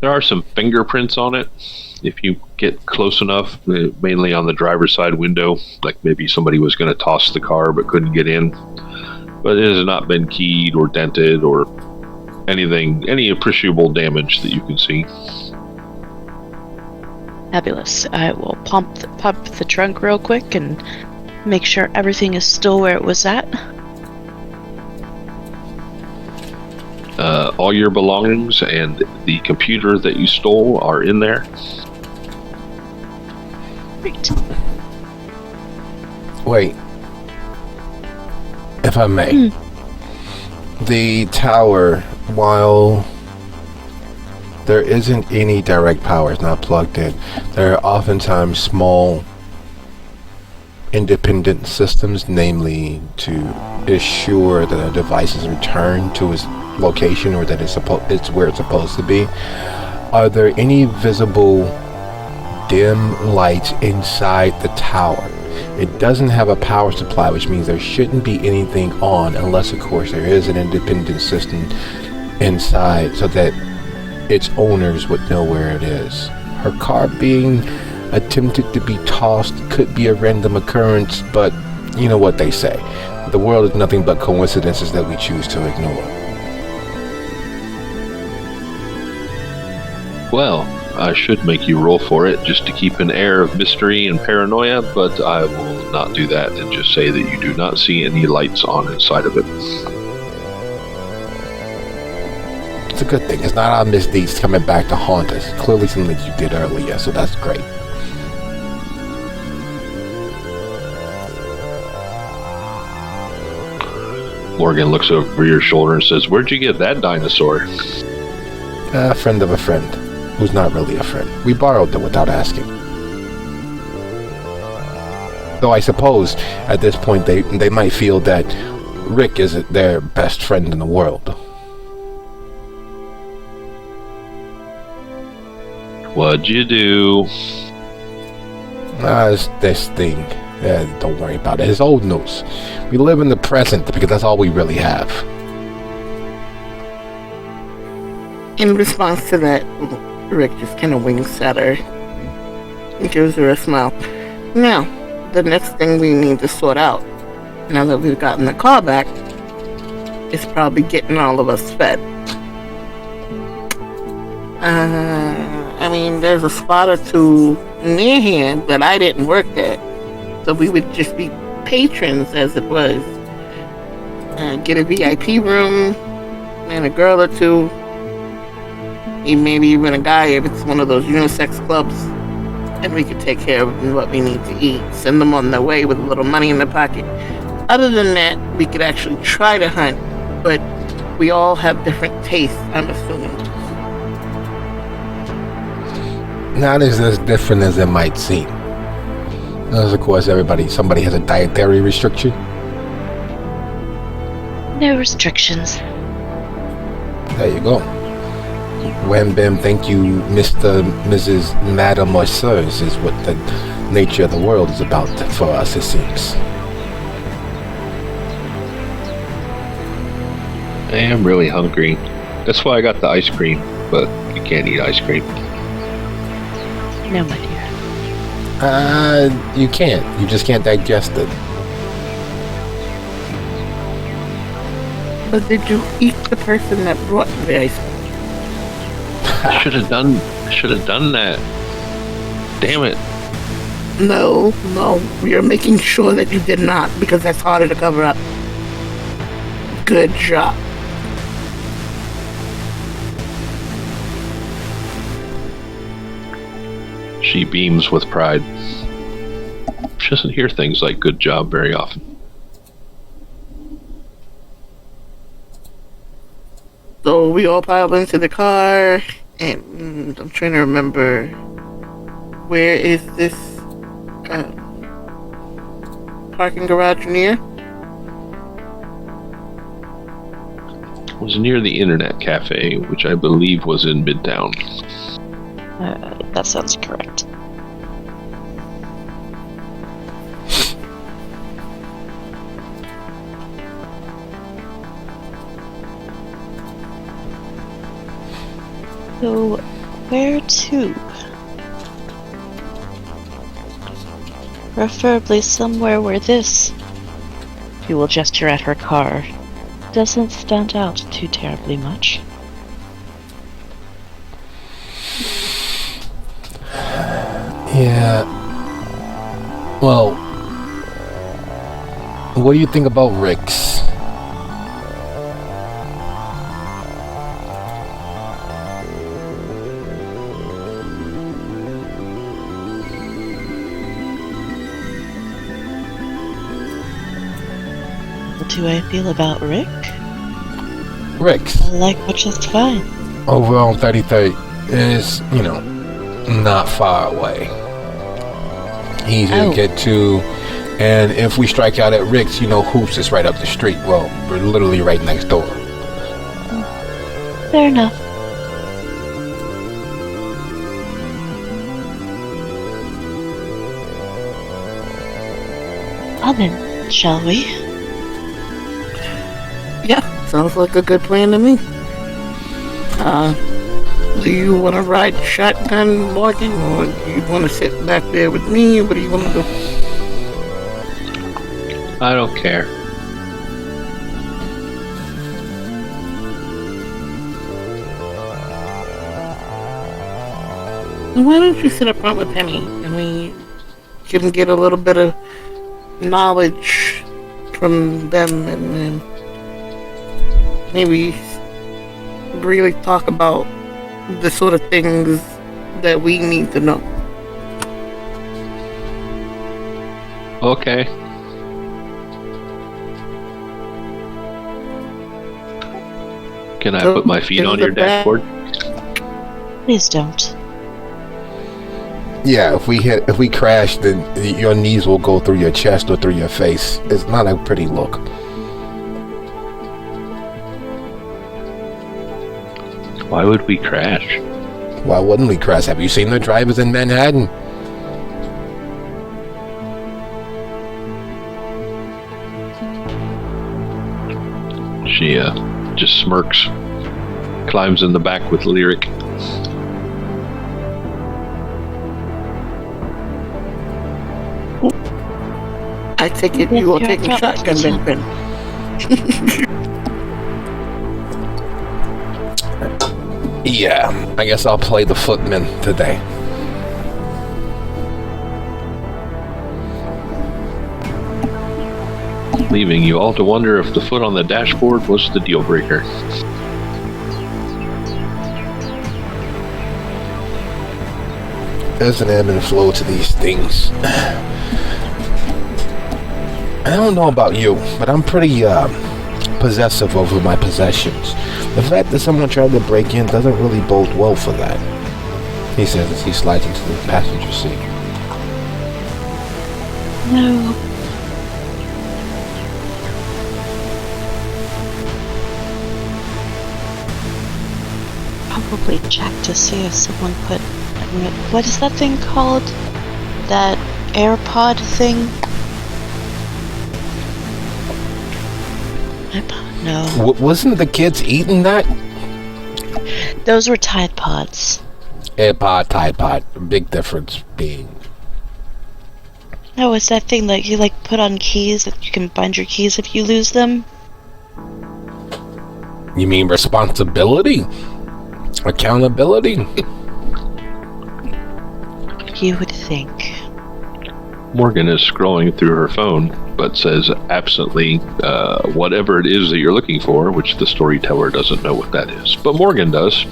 There are some fingerprints on it. If you get close enough, mainly on the driver's side window, like maybe somebody was going to toss the car but couldn't get in. But it has not been keyed or dented or any appreciable damage that you can see. Fabulous. I will pump the trunk real quick and make sure everything is still where it was at. All your belongings and the computer that you stole are in there. Great. Wait. If I may. The tower, while there isn't any direct power, it's not plugged in, there are oftentimes small independent systems, namely to ensure that a device is returned to its location, or that it's where it's supposed to be. Are there any visible dim lights inside the tower? It doesn't have a power supply, which means there shouldn't be anything on, unless of course there is an independent system inside so that its owners would know where it is. Her car being attempted to be tossed could be a random occurrence, but you know what they say. The world is nothing but coincidences that we choose to ignore. Well, I should make you roll for it just to keep an air of mystery and paranoia, but I will not do that and just say that you do not see any lights on inside of it. It's a good thing. It's not our misdeeds coming back to haunt us. Clearly something that you did earlier, so that's great. Morgan looks over your shoulder and says, "Where'd you get that dinosaur?" A friend of a friend, who's not really a friend. We borrowed them without asking. Though I suppose at this point they might feel that Rick is their best friend in the world. What'd you do? It's this thing. Don't worry about it. It's old news. We live in the present because that's all we really have. In response to that, Rick just kind of winks at her and gives her a smile. Now, the next thing we need to sort out, now that we've gotten the car back, is probably getting all of us fed. There's a spot or two near here that I didn't work at, so we would just be patrons, as it was. Get a VIP room, and a girl or two, maybe even a guy if it's one of those unisex clubs, and we could take care of what we need to eat, send them on their way with a little money in their pocket. Other than that, we could actually try to hunt, but we all have different tastes, I'm assuming. not as different as it might seem. Because of course somebody has a dietary restriction. No restrictions. There you go. Wham bam, thank you, Mr., Mrs., Madam, or Sirs, is what the nature of the world is about for us, it seems. I am really hungry. That's why I got the ice cream, but you can't eat ice cream. No, my dear. You can't. You just can't digest it. But did you eat the person that brought the ice cream? I should have done that. Damn it. No, we are making sure that you did not, because that's harder to cover up. Good job. She beams with pride. She doesn't hear things like good job very often. So we all piled into the car, and I'm trying to remember, where is this parking garage near? It was near the Internet Cafe, which I believe was in Midtown. That sounds correct. So, where to? Preferably somewhere where this, she will gesture at her car, doesn't stand out too terribly much. Yeah. Well, what do you think about Rick's? What do I feel about Rick? Rick's. I like her just fine. Over on 33rd is, not far away. Easy to get to. And if we strike out at Rick's, Hoops is right up the street. Well, we're literally right next door. Fair enough. Well then, shall we? Yeah, sounds like a good plan to me. Do you want to ride shotgun walking, or do you want to sit back there with me? What do you want to do? I don't care. Why don't you sit up front with Penny, and we can get a little bit of knowledge from them, and then maybe really talk about the sort of things that we need to know. Okay. Can I put my feet on your dashboard? Please don't. Yeah, if we crash, then your knees will go through your chest or through your face. It's not a pretty look. Why would we crash? Why wouldn't we crash? Have you seen the drivers in Manhattan? She just smirks, climbs in the back with Lyric. I take it you are taking shotgun then, Penny. Yeah, I guess I'll play the footman today. Leaving you all to wonder if the foot on the dashboard was the deal breaker. There's an ebb and flow to these things. I don't know about you, but I'm pretty possessive over my possessions. The fact that someone tried to break in doesn't really bode well for that. He says as he slides into the passenger seat. No. Probably check to see if someone put... What is that thing called? That AirPod thing? No. Wasn't the kids eating that? Those were Tide Pods. AirPod, Tide Pod. Big difference being. No, it's that thing that you put on keys that you can find your keys if you lose them. You mean responsibility? Accountability? You would think. Morgan is scrolling through her phone, but says absently whatever it is that you're looking for, which the storyteller doesn't know what that is. But Morgan does.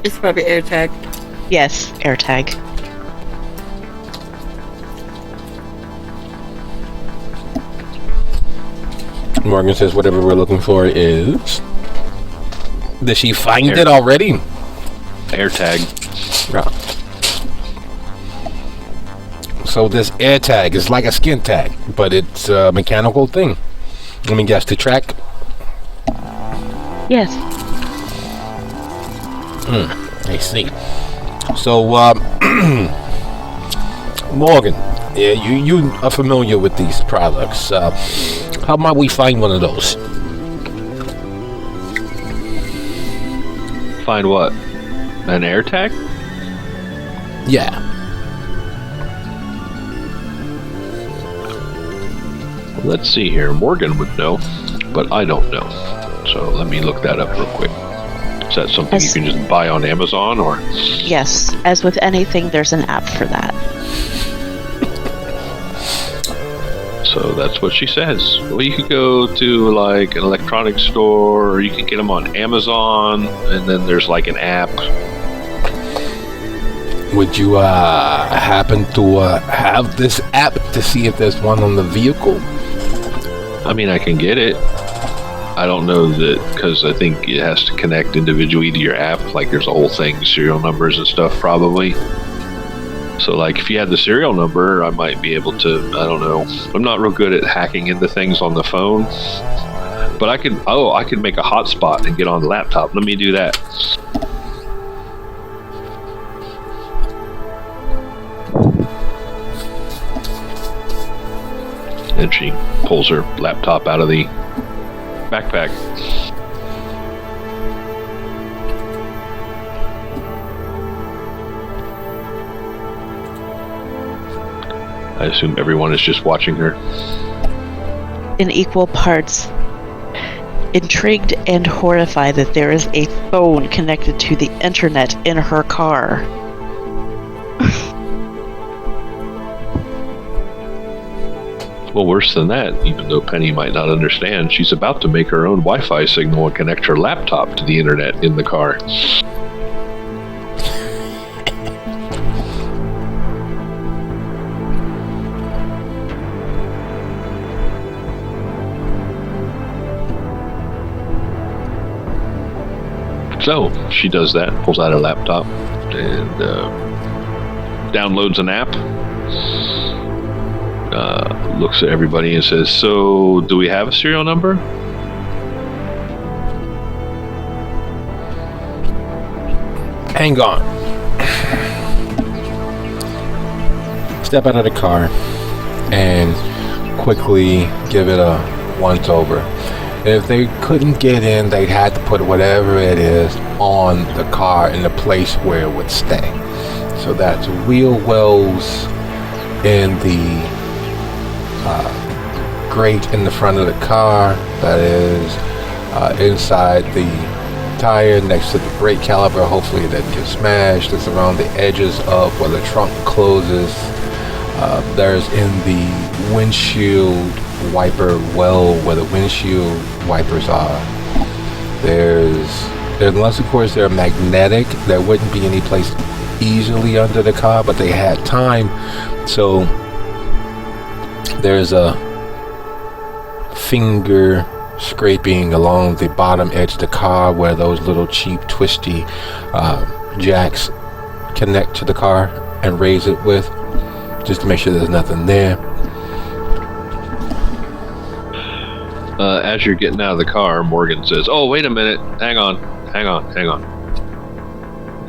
It's probably AirTag. Yes, AirTag. Morgan says whatever we're looking for is... Did she find it already? AirTag. No. So this AirTag is like a skin tag, but it's a mechanical thing. Let me guess, to track? Yes. I see. So, Morgan, yeah, you are familiar with these products. How might we find one of those? Find what? An AirTag? Yeah. Let's see here. Morgan would know, but I don't know. So let me look that up real quick. Is that something you can just buy on Amazon, or? Yes, as with anything, there's an app for that. So that's what she says. Well, you could go to like an electronics store, or you can get them on Amazon, and then there's like an app. Would you happen to have this app to see if there's one on the vehicle? I mean, I can get it. I don't know that, because I think it has to connect individually to your app. Like there's a whole thing, serial numbers and stuff probably. So like if you had the serial number, I might be able to, I don't know. I'm not real good at hacking into things on the phone. But I could make a hotspot and get on the laptop. Let me do that. And she pulls her laptop out of the backpack. I assume everyone is just watching her. In equal parts, intrigued and horrified that there is a phone connected to the internet in her car. Well, worse than that, even though Penny might not understand, she's about to make her own Wi-Fi signal and connect her laptop to the internet in the car. So she does that, pulls out her laptop, and downloads an app. Looks at everybody and says, "So, do we have a serial number?" Hang on. Step out of the car and quickly give it a once over. If they couldn't get in, they had to put whatever it is on the car in the place where it would stay. So that's wheel wells in the grate in the front of the car, that is inside the tire next to the brake caliper. Hopefully it doesn't get smashed. It's around the edges of where the trunk closes. There's in the windshield wiper well where the windshield wipers are. Unless of course they're magnetic, there wouldn't be any place easily under the car, but they had time. So there's a finger scraping along the bottom edge of the car where those little cheap twisty jacks connect to the car and raise it with, just to make sure there's nothing there. As you're getting out of the car, Morgan says, "Oh, wait a minute. Hang on.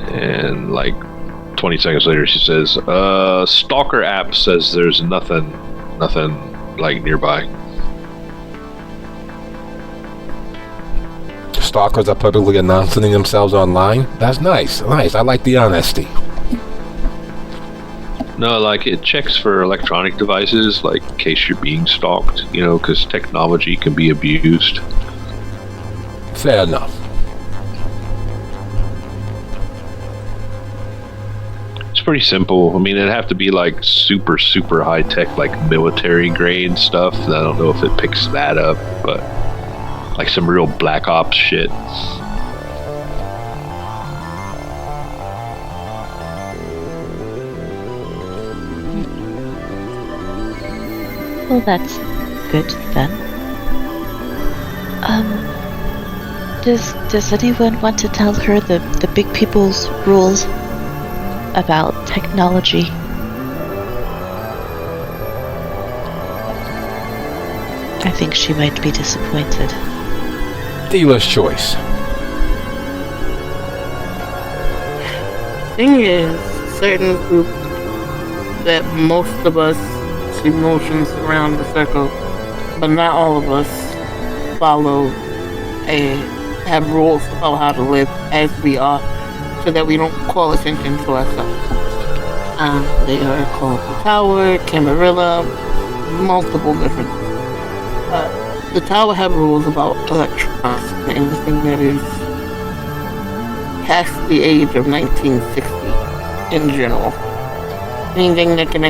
And like 20 seconds later, she says, Stalker app says there's nothing like nearby." Stalkers are publicly announcing themselves online. That's nice. I like the honesty. No, like it checks for electronic devices, like in case you're being stalked, because technology can be abused. Fair enough. It's pretty simple. I mean, it'd have to be like super, super high tech, like military grade stuff. I don't know if it picks that up, but like some real Black Ops shit. Well, that's good then. Does anyone want to tell her the big people's rules about technology? I think she might be disappointed. Dealer's choice. Thing is, certain groups that most of us see motions around the circle, but not all of us follow and have rules about how to live as we are, so that we don't call attention to ourselves. They are called the Tower, Camarilla, multiple different. The Tower have rules about electronics, anything that is past the age of 1960 in general. Anything that can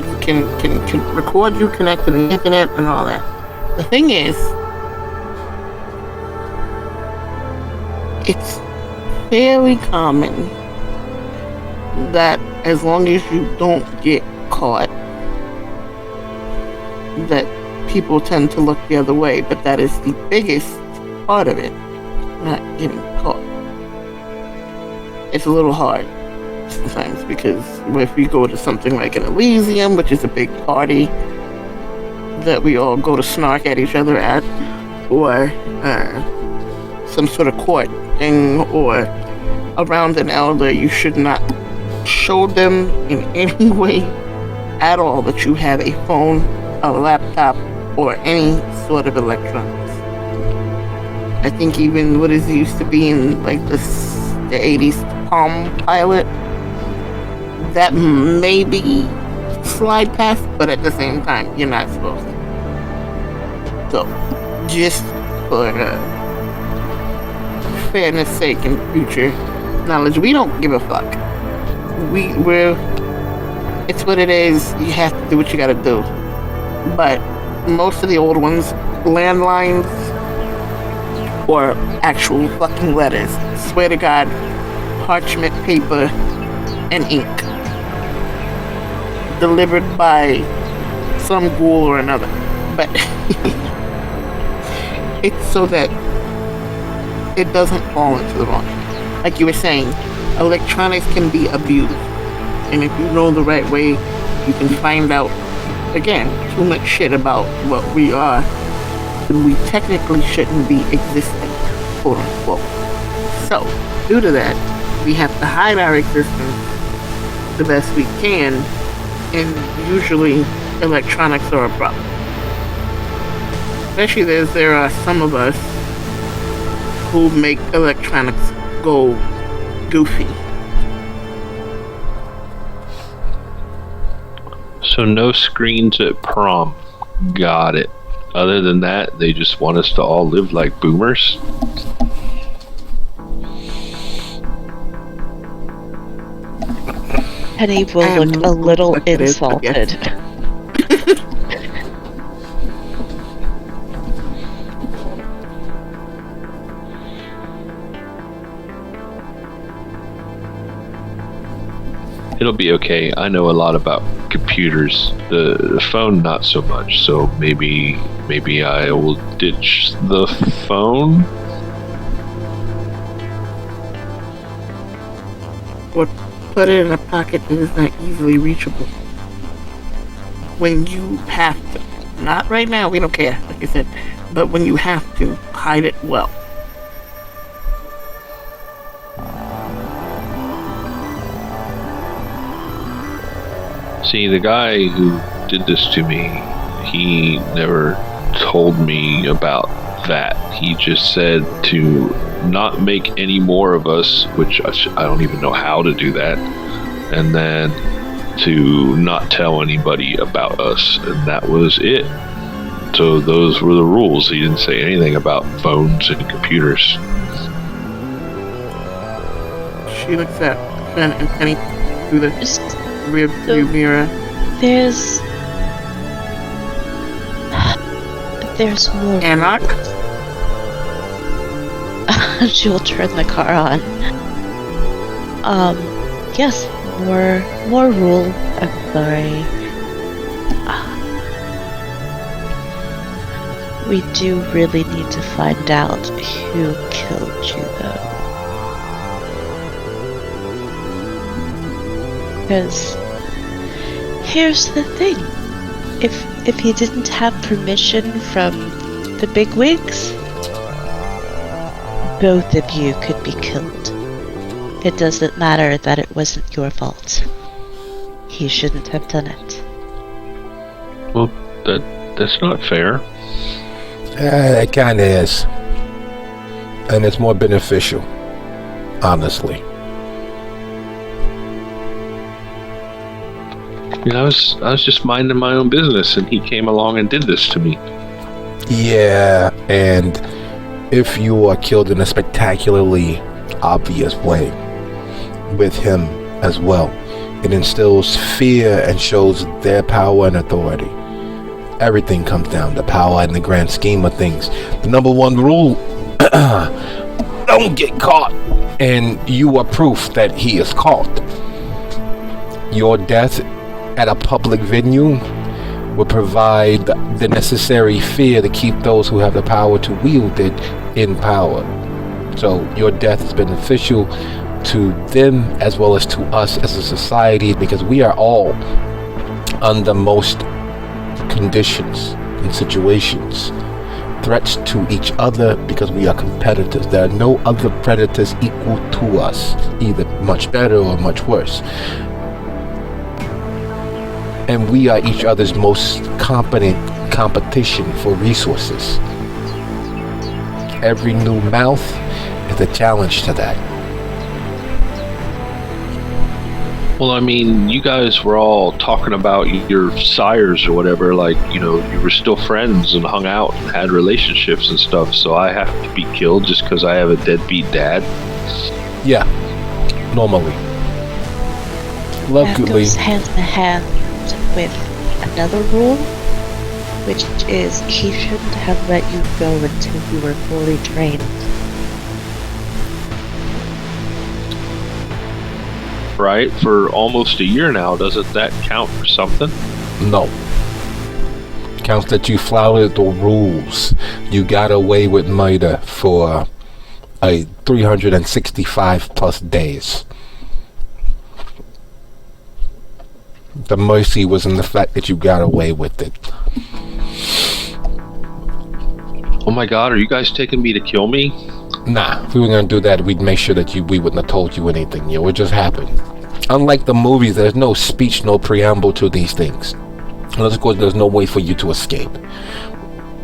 record you, connect to the internet, and all that. The thing is, it's fairly common that as long as you don't get caught, that people tend to look the other way, but that is the biggest part of it, not getting caught. It's a little hard sometimes, because if we go to something like an Elysium, which is a big party that we all go to snark at each other at, or some sort of court thing, or around an elder, you should not show them in any way at all that you have a phone, a laptop, or any sort of electronics. I think even what is used to be in like the 80s Palm Pilot, that maybe slide past, but at the same time, you're not supposed to. So, just for fairness sake and future knowledge, we don't give a fuck. We're it's what it is. You have to do what you gotta do. But most of the old ones, landlines or actual fucking letters, swear to God, parchment paper and ink, delivered by some ghoul or another. But it's so that it doesn't fall into the wrong. Like you were saying, electronics can be abused, and if you know the right way, you can find out, again, too much shit about what we are, then we technically shouldn't be existing, quote unquote. So, due to that, we have to hide our existence the best we can, and usually electronics are a problem. Especially there are some of us who make electronics go goofy. So no screens at prom. Got it. Other than that, they just want us to all live like boomers. Penny will look a little insulted. It'll be okay. I know a lot about computers. The phone, not so much. So maybe I will ditch the phone. put it in a pocket that is not easily reachable. When you have to. Not right now, we don't care, like I said. But when you have to, hide it well. See, the guy who did this to me, he never told me about that. He just said to not make any more of us, which I don't even know how to do that, and then to not tell anybody about us, and that was it. So those were the rules. He didn't say anything about phones and computers. She looks at Fen and Penny through the rear view mirror. There's more. Anarch? She will turn the car on. Yes, more rule. I'm sorry. We do really need to find out who killed you, though. Because here's the thing. If you didn't have permission from the bigwigs, both of you could be killed. It doesn't matter that it wasn't your fault. He shouldn't have done it. Well, that's not fair. It kind of is. And it's more beneficial, honestly. You know, I was just minding my own business, and he came along and did this to me. Yeah, and if you are killed in a spectacularly obvious way with him as well, it instills fear and shows their power and authority. Everything comes down to power in the grand scheme of things. The number one rule, don't get caught. And you are proof that he is caught. Your death at a public venue will provide the necessary fear to keep those who have the power to wield it in power. So your death is beneficial to them as well as to us as a society, because we are all under most conditions and situations threats to each other because we are competitors. There are no other predators equal to us, either much better or much worse. And we are each other's most competent competition for resources. Every new mouth is a challenge to that. Well, I mean, you guys were all talking about your sires or whatever, like, you know, you were still friends and hung out and had relationships and stuff, so I have to be killed just because I have a deadbeat dad? Yeah, normally. That goes hand in hand with another rule, which is he shouldn't have let you go until you were fully trained. Right? For almost a year now, doesn't that count for something? No. Counts that you flouted the rules. You got away with murder for 365 plus days. The mercy was in the fact that you got away with it. Oh my god, are you guys taking me to kill me? Nah, if we were gonna do that, we'd make sure that we wouldn't have told you anything. You know, it just happened. Unlike the movies, there's no speech, no preamble to these things. And of course, there's no way for you to escape.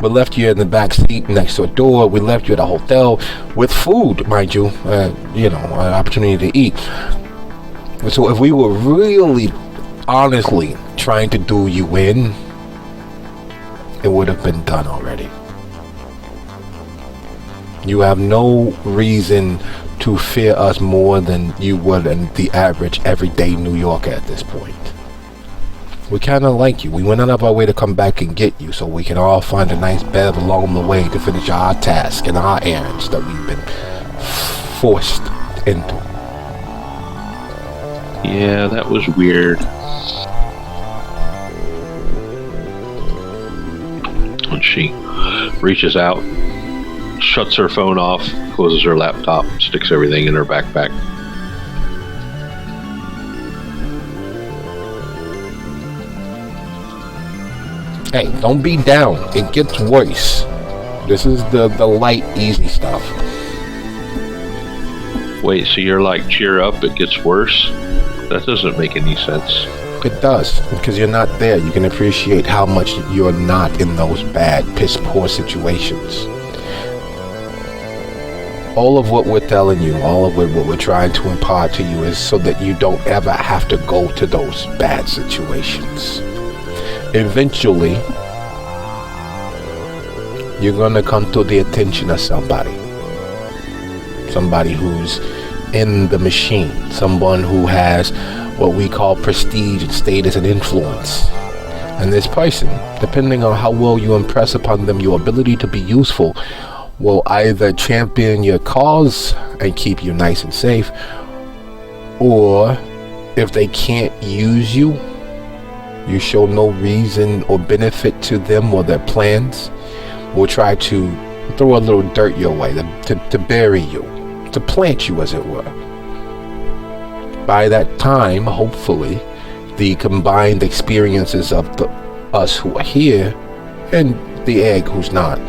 We left you in the back seat next to a door. We left you at a hotel with food, mind you. An opportunity to eat. So if we were really, honestly trying to do you in, it would have been done already. You have no reason to fear us more than you would in the average everyday New Yorker at this point. We kind of like you. We went out of our way to come back and get you so we can all find a nice bed along the way to finish our task and our errands that we've been forced into. Yeah, that was weird. And she reaches out, shuts her phone off, closes her laptop, sticks everything in her backpack. Hey, don't be down. It gets worse. This is the light, easy stuff. Wait, so you're like, cheer up, it gets worse? That doesn't make any sense. It does, because you're not there. You can appreciate how much you're not in those bad, piss poor situations. All of what we're telling you, all of what we're trying to impart to you is so that you don't ever have to go to those bad situations. Eventually, you're going to come to the attention of somebody. Somebody who's in the machine. Someone who has what we call prestige and status and influence. And this person, depending on how well you impress upon them, your ability to be useful, will either champion your cause and keep you nice and safe, or if they can't use you, you show no reason or benefit to them or their plans, will try to throw a little dirt your way, to bury you, to plant you, as it were. By that time, hopefully, the combined experiences of us who are here and the egg who's not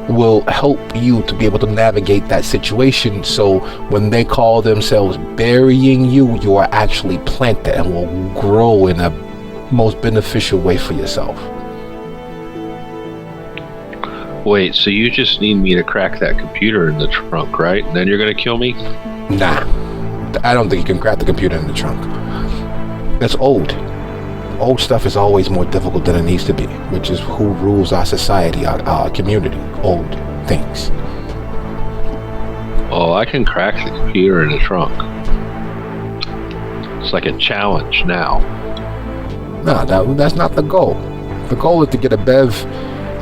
will help you to be able to navigate that situation, so when they call themselves burying you, you are actually planted and will grow in a most beneficial way for yourself. Wait, so you just need me to crack that computer in the trunk, right? And then you're gonna kill me? Nah, I don't think you can crack the computer in the trunk. That's old. Old stuff is always more difficult than it needs to be, which is who rules our society, our community. Old things. Oh, I can crack the computer in the trunk. It's like a challenge now. Nah, that's not the goal. The goal is to get a bev,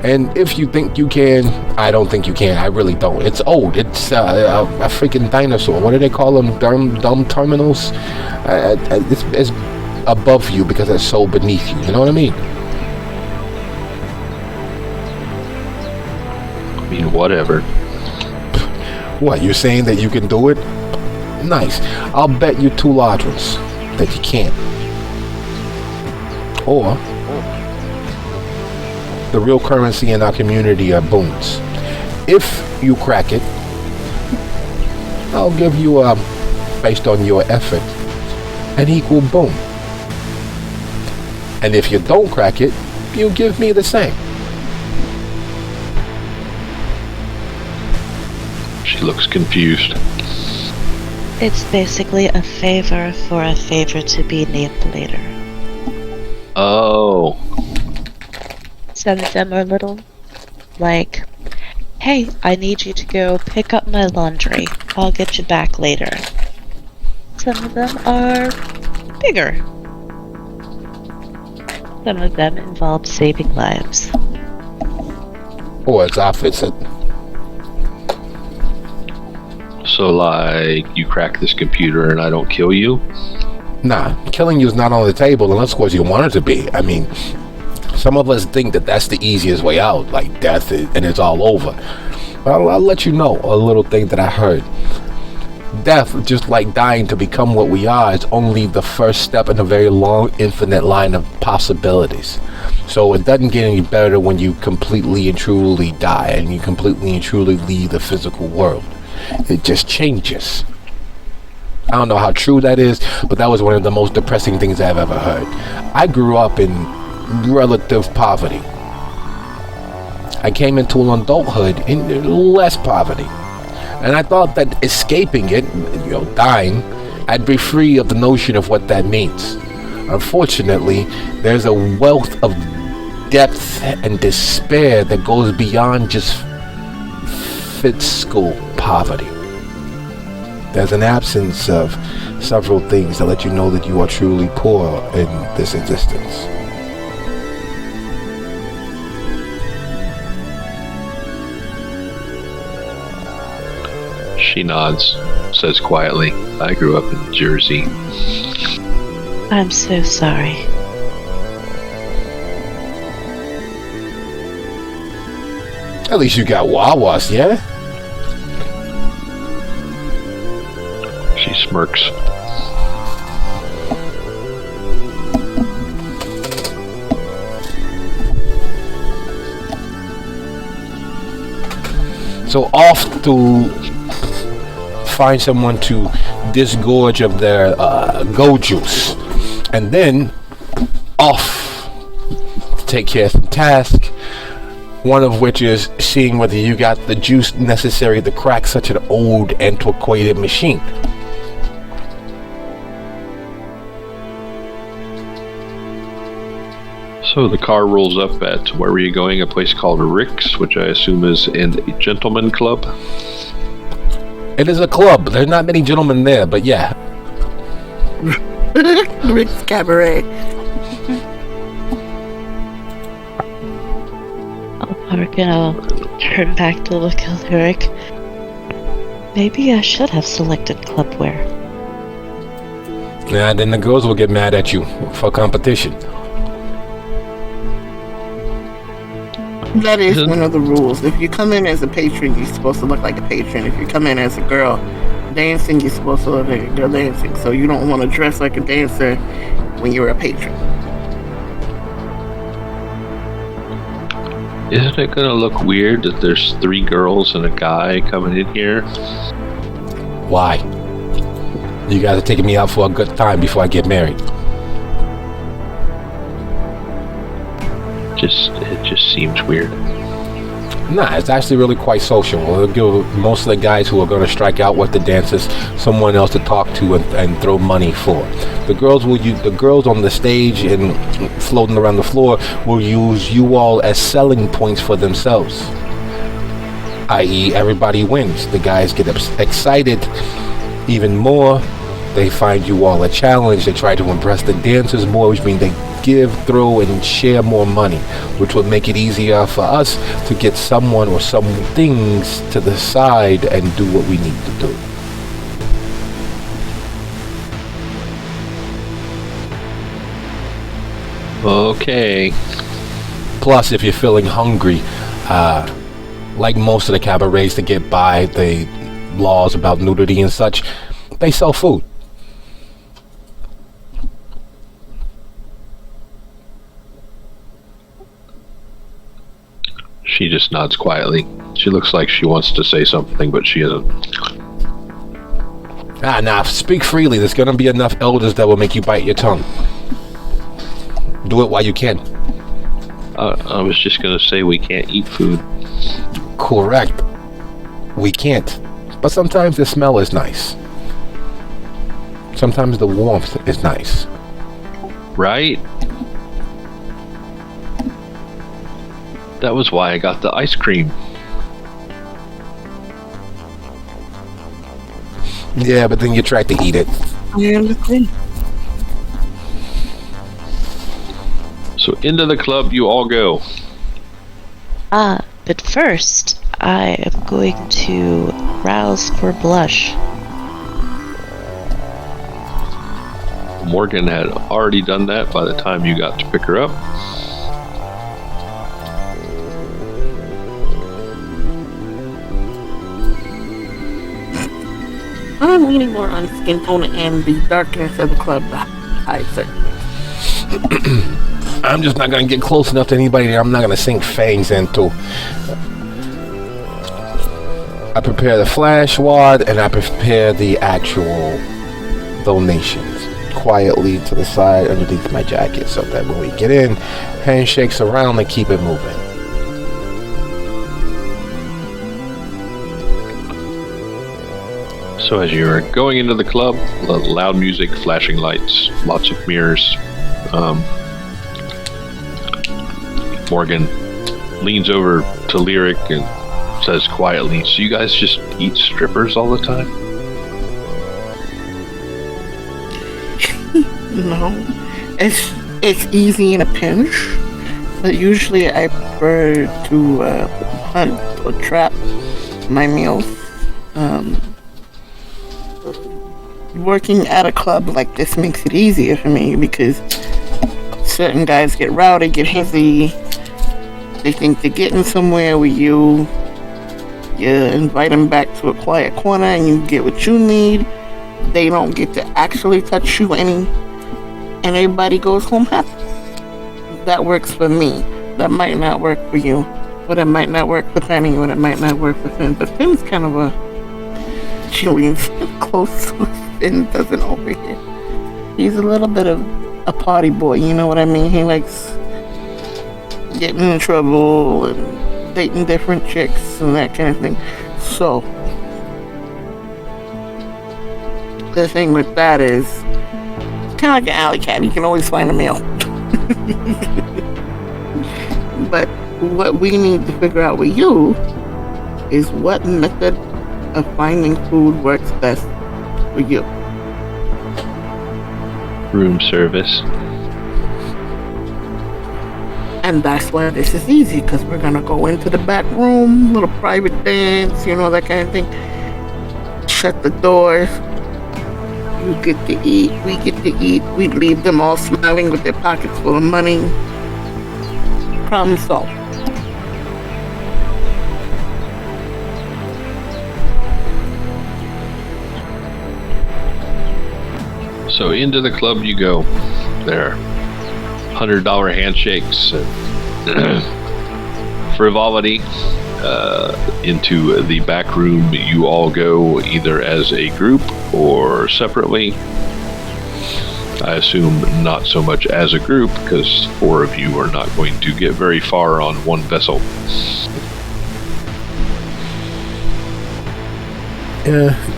and if you think you can, I don't think you can. I really don't. It's old. It's a freaking dinosaur. What do they call them? Dumb terminals? It's above you because it's so beneath you. You know what I mean? I mean, whatever. What, you're saying that you can do it? Nice. I'll bet you 2 large ones that you can't. Or the real currency in our community are boons. If you crack it, I'll give you based on your effort, an equal boon. And if you don't crack it, you give me the same. She looks confused. It's basically a favor for a favor to be named later. Oh. Some of them are little, like, hey, I need you to go pick up my laundry. I'll get you back later. Some of them are bigger. Some of them involve saving lives. Or as opposite. So, like, you crack this computer and I don't kill you? Nah, killing you is not on the table unless, of course, you want it to be. I mean, some of us think that that's the easiest way out, like death, and it's all over. Well, I'll let you know a little thing that I heard. Death, just like dying to become what we are, is only the first step in a very long, infinite line of possibilities. So it doesn't get any better when you completely and truly die and you completely and truly leave the physical world. It just changes. I don't know how true that is, but that was one of the most depressing things I've ever heard. I grew up in relative poverty. I came into adulthood in less poverty. And I thought that escaping it, dying, I'd be free of the notion of what that means. Unfortunately, there's a wealth of depth and despair that goes beyond just physical poverty. There's an absence of several things that let you know that you are truly poor in this existence. She nods, says quietly, I grew up in Jersey. I'm so sorry. At least you got Wawas, yeah? She smirks. So off to find someone to disgorge of their go juice, and then off to take care of some tasks, one of which is seeing whether you got the juice necessary to crack such an old antiquated machine. So the car rolls up at, where were you going? A place called Rick's, which I assume is in a gentleman club. It is a club. There's not many gentlemen there, but yeah. Rick's Cabaret. I'll park and I'll turn back to look at Rick. Maybe I should have selected clubwear. Yeah, then the girls will get mad at you for competition. That is one of the rules. If you come in as a patron, you're supposed to look like a patron. If you come in as a girl dancing, you're supposed to look like a girl dancing. So you don't want to dress like a dancer when you're a patron. Isn't it gonna look weird that there's 3 girls and a guy coming in here? Why? You guys are taking me out for a good time before I get married. It just seems weird. Nah, it's actually really quite social. We'll give most of the guys who are going to strike out with the dancers someone else to talk to and throw money for. The girls on the stage and floating around the floor will use you all as selling points for themselves. I.e., everybody wins. The guys get excited even more. They find you all a challenge. They try to impress the dancers more, which means they give, throw, and share more money, which would make it easier for us to get someone or some things to the side and do what we need to do. Okay. Plus, if you're feeling hungry, like most of the cabarets to get by the laws about nudity and such, they sell food. She just nods quietly. She looks like she wants to say something, but she isn't. Nah, speak freely. There's gonna be enough elders that will make you bite your tongue. Do it while you can. I was just gonna say we can't eat food. Correct. We can't. But sometimes the smell is nice. Sometimes the warmth is nice. Right? That was why I got the ice cream. Yeah, but then you tried to eat it. I understand. So into the club you all go. But first, I am going to rouse for blush. Morgan had already done that by the time you got to pick her up. I'm leaning more on skin tone and the darkness of the club hide certainly. I'm just not going to get close enough to anybody there. I'm not going to sink fangs into. I prepare the flash wad and I prepare the actual donations quietly to the side underneath my jacket so that when we get in, handshakes around and keep it moving. So as you're going into the club, loud music, flashing lights, lots of mirrors. Morgan leans over to Lyric and says quietly, "So you guys just eat strippers all the time?" No, it's easy in a pinch, but usually I prefer to hunt or trap my meals. Working at a club like this makes it easier for me because certain guys get rowdy, get hazy. They think they're getting somewhere with you. You invite them back to a quiet corner and you get what you need. They don't get to actually touch you any, and everybody goes home happy. That works for me. That might not work for you. What it might not work for Penny, what it might not work for Finn. But Finn's kind of a... She leans close so Finn doesn't overhear. He's a little bit of a party boy, you know what I mean? He likes getting in trouble and dating different chicks and that kind of thing. So, the thing with that is, it's kind of like an alley cat. You can always find a meal. But what we need to figure out with you is what method of finding food works best for you. Room service. And that's why this is easy, because we're gonna go into the back room, little private dance, you know, that kind of thing. Shut the doors. You get to eat, we get to eat. We leave them all smiling with their pockets full of money. Problem solved. So into the club you go. There are $100 handshakes and frivolity. Into the back room you all go, either as a group or separately. I assume not so much as a group, because 4 of you are not going to get very far on one vessel.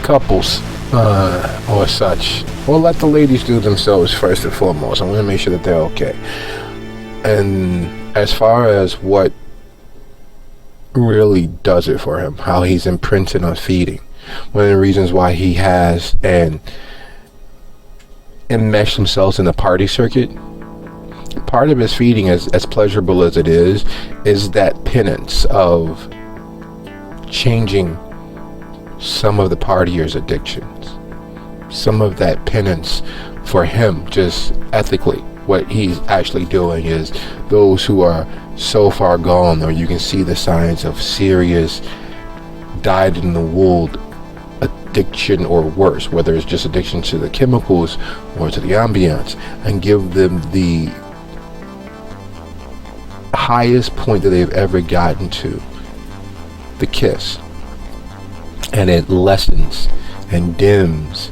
Couples or such. We'll let the ladies do themselves first and foremost. I want to make sure that they're okay. And as far as what really does it for him, how he's imprinted on feeding, one of the reasons why he has enmeshed himself in the party circuit, part of his feeding, as pleasurable as it is that penance of changing some of the partiers' addictions. Some of that penance for him, just ethically, what he's actually doing is those who are so far gone, or you can see the signs of serious dyed-in-the-wool addiction or worse, whether it's just addiction to the chemicals or to the ambience, and give them the highest point that they've ever gotten to, the kiss. And it lessens and dims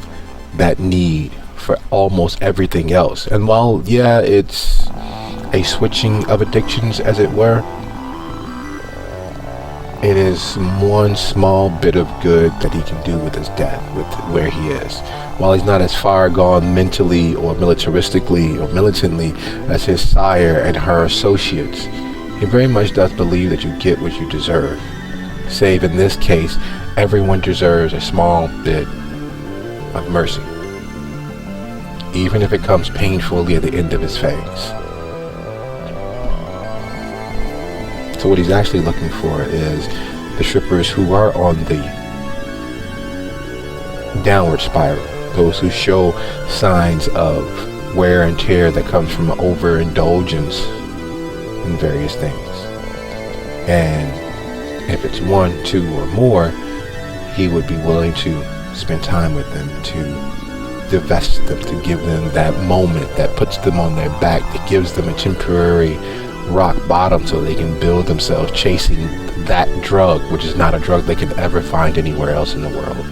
that need for almost everything else. And while, yeah, it's a switching of addictions, as it were, it is one small bit of good that he can do with his death, with where he is. While he's not as far gone mentally or militaristically or militantly as his sire and her associates, he very much does believe that you get what you deserve. Save in this case, everyone deserves a small bit of mercy, even if it comes painfully at the end of his phase. So what he's actually looking for is the strippers who are on the downward spiral, those who show signs of wear and tear that comes from overindulgence in various things. And if it's 1, 2, or more, he would be willing to spend time with them, to divest them, to give them that moment that puts them on their back, that gives them a temporary rock bottom so they can build themselves chasing that drug, which is not a drug they can ever find anywhere else in the world.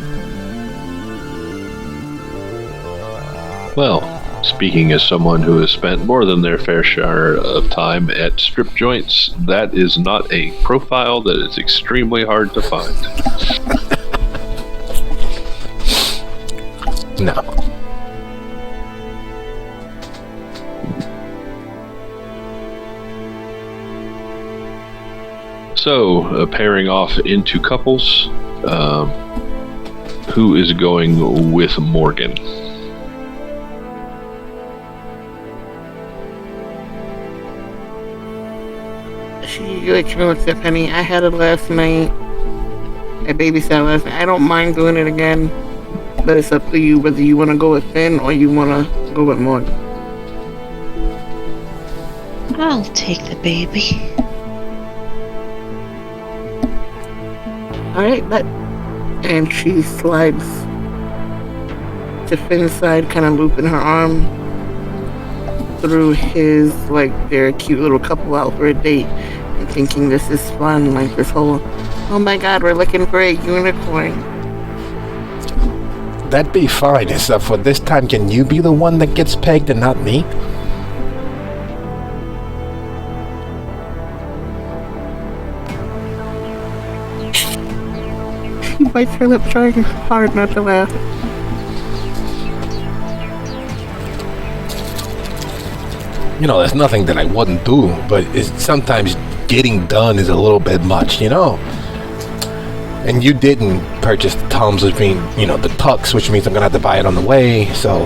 Well, speaking as someone who has spent more than their fair share of time at strip joints, that is not a profile that is extremely hard to find. No. So, pairing off into couples, who is going with Morgan? She let you know what's up, honey. I had it last night. I babysat last night. I don't mind doing it again, but it's up to you whether you want to go with Finn or you want to go with Morgan. I'll take the baby. Alright, but... And she slides to Finn's side, kind of looping her arm through his, like, their cute little couple out for a date. And thinking this is fun, like this whole, oh my god, we're looking for a unicorn. That'd be fine, except for this time, can you be the one that gets pegged and not me? She bites her lip, trying hard not to laugh. You know, there's nothing that I wouldn't do, but it's sometimes getting done is a little bit much, you know? And you didn't purchase the Tums, which means, you know, the Tux, which means I'm gonna have to buy it on the way, so...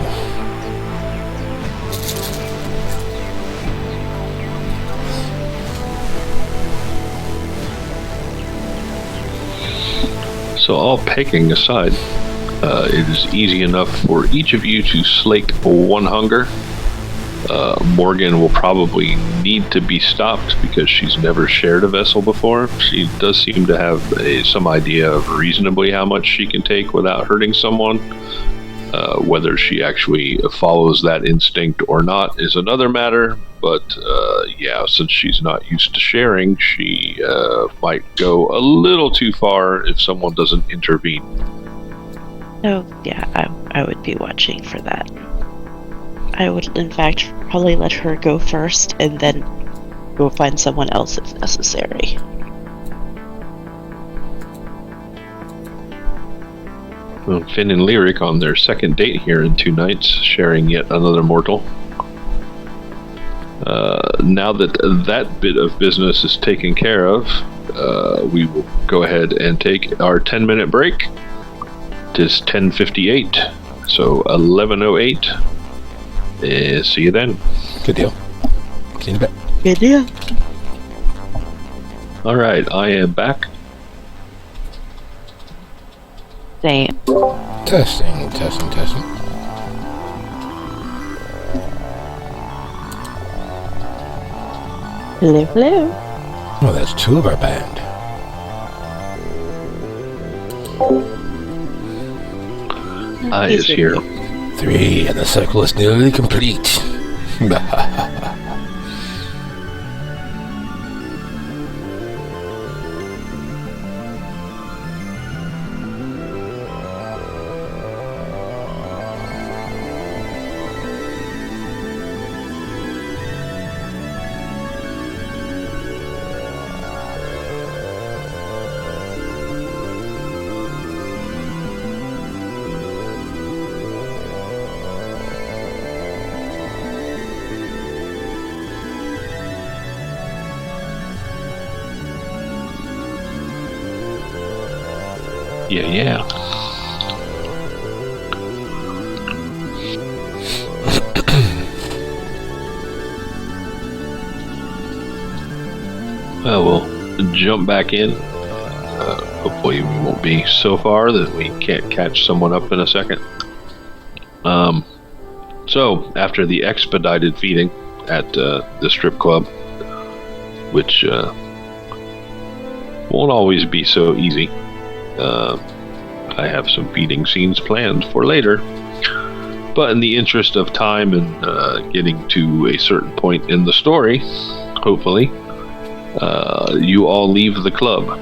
So all pegging aside, it is easy enough for each of you to slake one hunger. Morgan will probably need to be stopped because she's never shared a vessel before. She does seem to have some idea of reasonably how much she can take without hurting someone. Whether she actually follows that instinct or not is another matter, but yeah, since she's not used to sharing, she might go a little too far if someone doesn't intervene. Oh, yeah, I would be watching for that. I would, in fact, probably let her go first and then go find someone else if necessary. Well, Finn and Lyric on their second date here in 2 nights, sharing yet another mortal. Now that that bit of business is taken care of, we will go ahead and take our 10-minute break. It is 10:58, so 11:08. See you then. Good deal. See you in a bit. Good deal. All right, I am back. Same. Testing. Hello. Well, that's 2 of our band. I is here. 3, and the circle is nearly complete. Yeah. Well, we'll jump back in. Hopefully we won't be so far that we can't catch someone up in a second. So, after the expedited feeding at the strip club, which won't always be so easy, I have some feeding scenes planned for later. But in the interest of time and getting to a certain point in the story, hopefully, you all leave the club.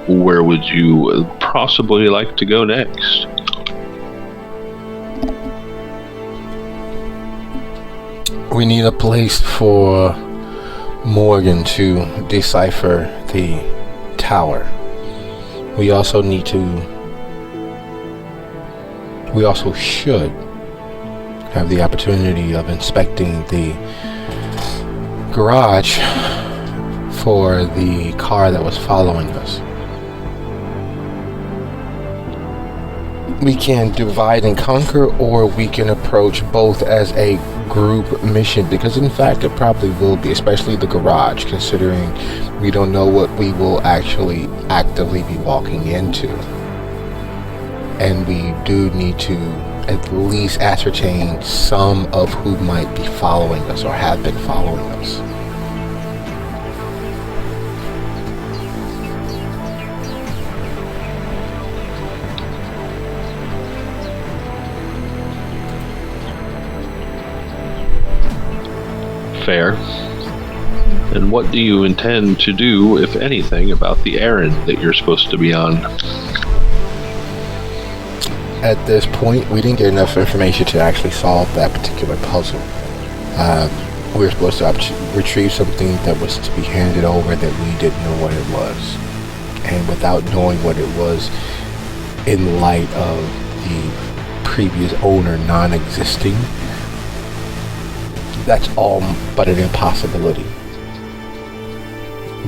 Where would you possibly like to go next? We need a place for Morgan to decipher the tower. We also should have the opportunity of inspecting the garage for the car that was following us. We can divide and conquer, or we can approach both as a group mission, because in fact it probably will be, especially the garage, considering we don't know what we will actually actively be walking into. And we do need to at least ascertain some of who might be following us or have been following us. Fair. And what do you intend to do, if anything, about the errand that you're supposed to be on? At this point, we didn't get enough information to actually solve that particular puzzle. We were supposed to retrieve something that was to be handed over that we didn't know what it was. And without knowing what it was, in light of the previous owner non-existing, that's all but an impossibility.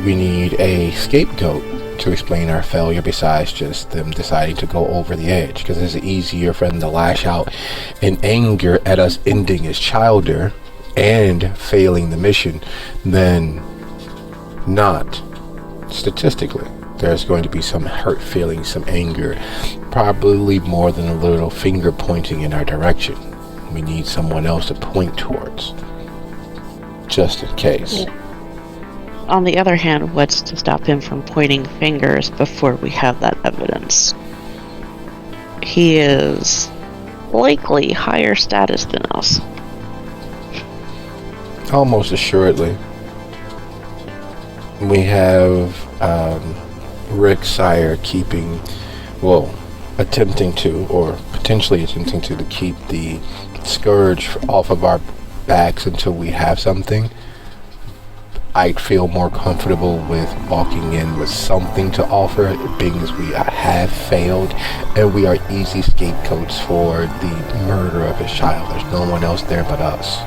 We need a scapegoat to explain our failure besides just them deciding to go over the edge, because it's easier for them to lash out in anger at us ending as childer and failing the mission than not. Statistically, there's going to be some hurt feelings, some anger, probably more than a little finger pointing in our direction. We need someone else to point towards, just in case. On the other hand, what's to stop him from pointing fingers before we have that evidence? He is likely higher status than us. Almost assuredly. We have Rick Sire attempting to, or potentially attempting to keep the scourge off of our backs until we have something. I'd feel more comfortable with walking in with something to offer, being as we have failed and we are easy scapegoats for the murder of his child. There's no one else there but us.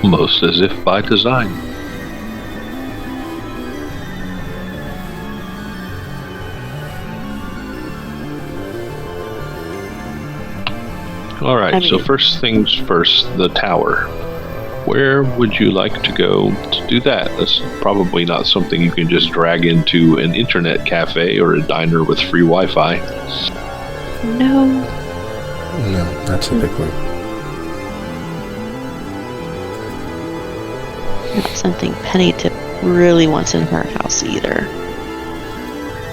Almost as if by design. Alright, so first things first, the tower. Where would you like to go to do that? That's probably not something you can just drag into an internet cafe or a diner with free Wi-Fi. No, not typically. Not something Penny Tip really wants in her house either.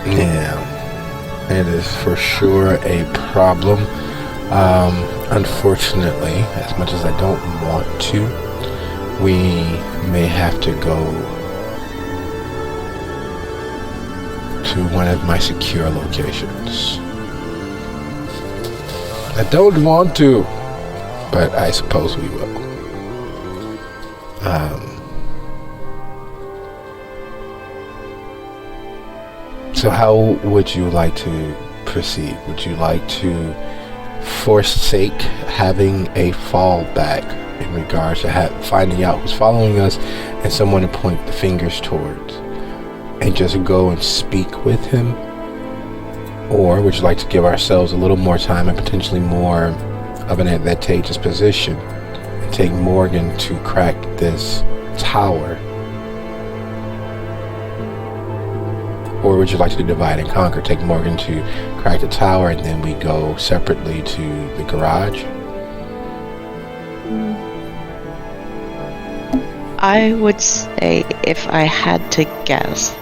Yeah, it is for sure a problem. Unfortunately, as much as I don't want to, we may have to go to one of my secure locations. I don't want to, but I suppose we will. So how would you like to proceed? Would you like to forsake having a fallback in regards to finding out who's following us and someone to point the fingers towards, and just go and speak with him? Or would you like to give ourselves a little more time and potentially more of an advantageous position and take Morgan to crack this tower? Or would you like to divide and conquer? Take Morgan to crack the tower and then we go separately to the garage? I would say, if I had to guess,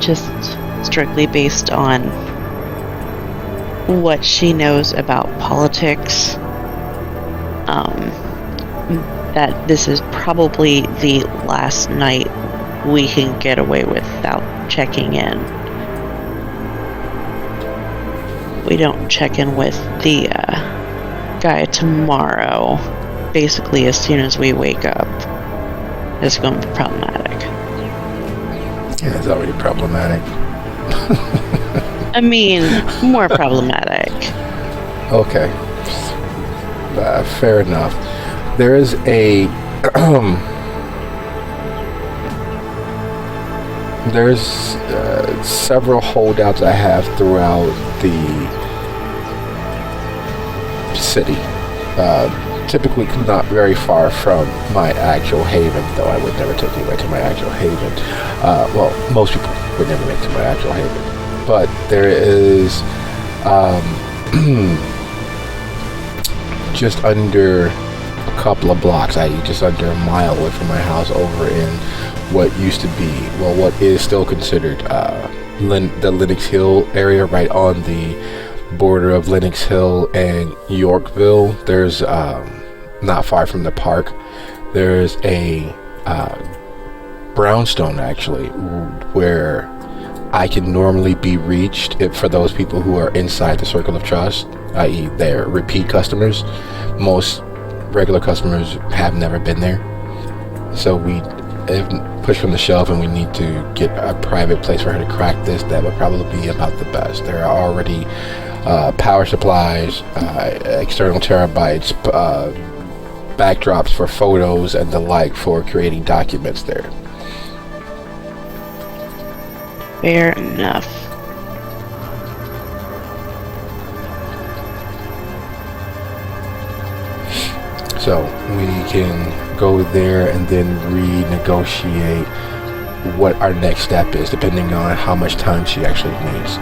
just strictly based on what she knows about politics, that this is probably the last night we can get away without checking in. We don't check in with the guy tomorrow. Basically, as soon as we wake up, it's going to be problematic. Yeah, it's already problematic. I mean, more problematic. Okay. Fair enough. There is a... there's several holdouts I have throughout the city. Typically not very far from my actual haven, though I would never take anybody to my actual haven. Well, most people would never make it to my actual haven. But there is just under a couple of blocks, i.e. just under a mile away from my house, over in what used to be, well, what is still considered the Lenox Hill area, right on the border of Lenox Hill and Yorkville. There's not far from the park. There's a brownstone actually where I can normally be reached for those people who are inside the circle of trust, i.e. they're repeat customers. Most regular customers have never been there. So we push from the shelf and we need to get a private place for her to crack this. That would probably be about the best. There are already power supplies, external terabytes, backdrops for photos and the like for creating documents there. Fair enough. So we can go there and then renegotiate what our next step is, depending on how much time she actually needs.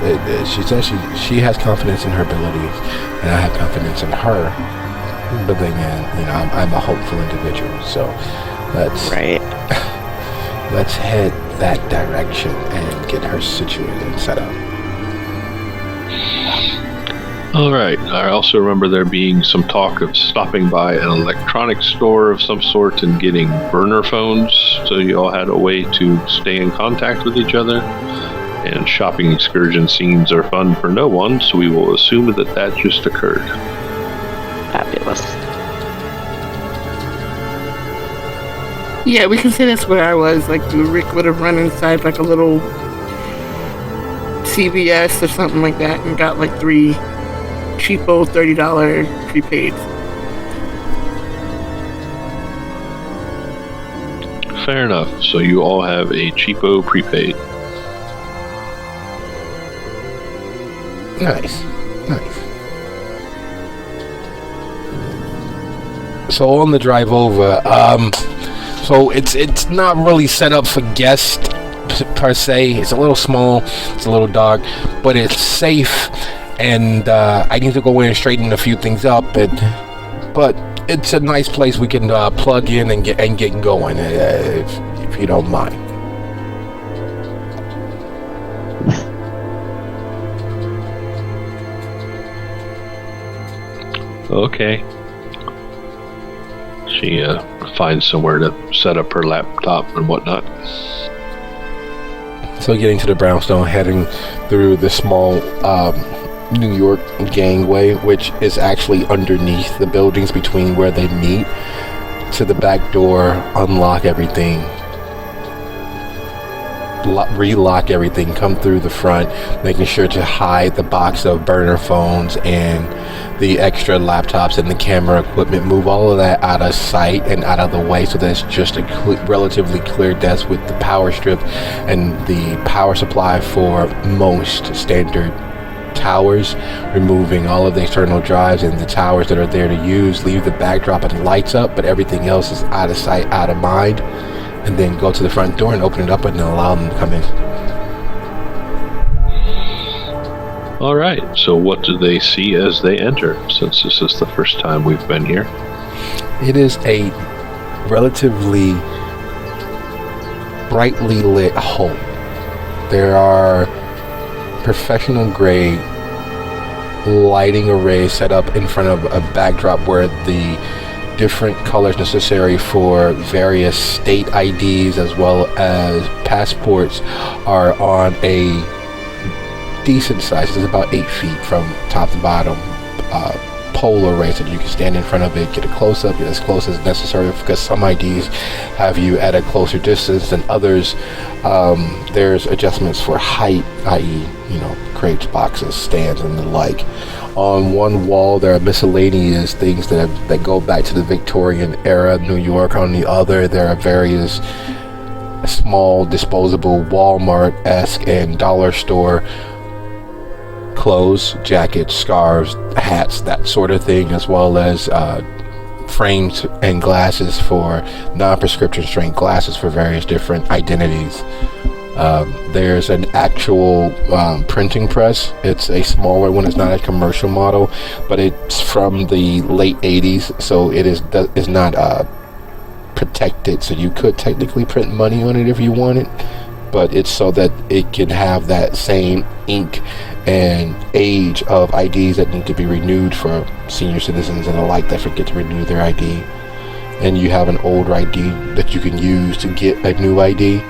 She has confidence in her abilities, and I have confidence in her. But then again, you know, I'm a hopeful individual, so let's head that direction and get her situated and set up. All right. I also remember there being some talk of stopping by an electronics store of some sort and getting burner phones, so you all had a way to stay in contact with each other. And shopping excursion scenes are fun for no one, so we will assume that just occurred. Fabulous. Yeah, we can say that's where I was. Like, Rick would have run inside like a little CVS or something like that and got like 3 cheapo $30 prepaids. Fair enough. So you all have a cheapo prepaid. Nice. So on the drive over, so it's not really set up for guests per se. It's a little small, it's a little dark, but it's safe. And I need to go in and straighten a few things up, but it's a nice place we can plug in and get going, if you don't mind. Okay. She finds somewhere to set up her laptop and whatnot. So getting to the brownstone, heading through the small New York gangway, which is actually underneath the buildings between where they meet, to the back door, unlock everything, relock everything, come through the front, making sure to hide the box of burner phones and the extra laptops and the camera equipment, move all of that out of sight and out of the way so that it's just a relatively clear desk with the power strip and the power supply for most standard towers, removing all of the external drives and the towers that are there to use, leave the backdrop and lights up, but everything else is out of sight, out of mind, and then go to the front door and open it up and allow them to come in. All right, so what do they see as they enter, since this is the first time we've been here? It is a relatively brightly lit home. There are professional grade lighting arrays set up in front of a backdrop where the different colors necessary for various state IDs as well as passports are on a decent size. It's about 8 feet from top to bottom pole array, so you can stand in front of it, get a close-up, get as close as necessary, because some IDs have you at a closer distance than others. There's adjustments for height, i.e., crates, boxes, stands, and the like. On one wall, there are miscellaneous things that go back to the Victorian era New York. On the other, there are various small disposable Walmart-esque and dollar store clothes, jackets, scarves, hats, that sort of thing, as well as frames and glasses for non-prescription strength glasses for various different identities. There's an actual printing press. It's a smaller one. It's not a commercial model, but it's from the late 80s, so it is not protected, so you could technically print money on it if you wanted, but it's so that it can have that same ink and age of IDs that need to be renewed for senior citizens and the like that forget to renew their ID, and you have an older ID that you can use to get a new ID.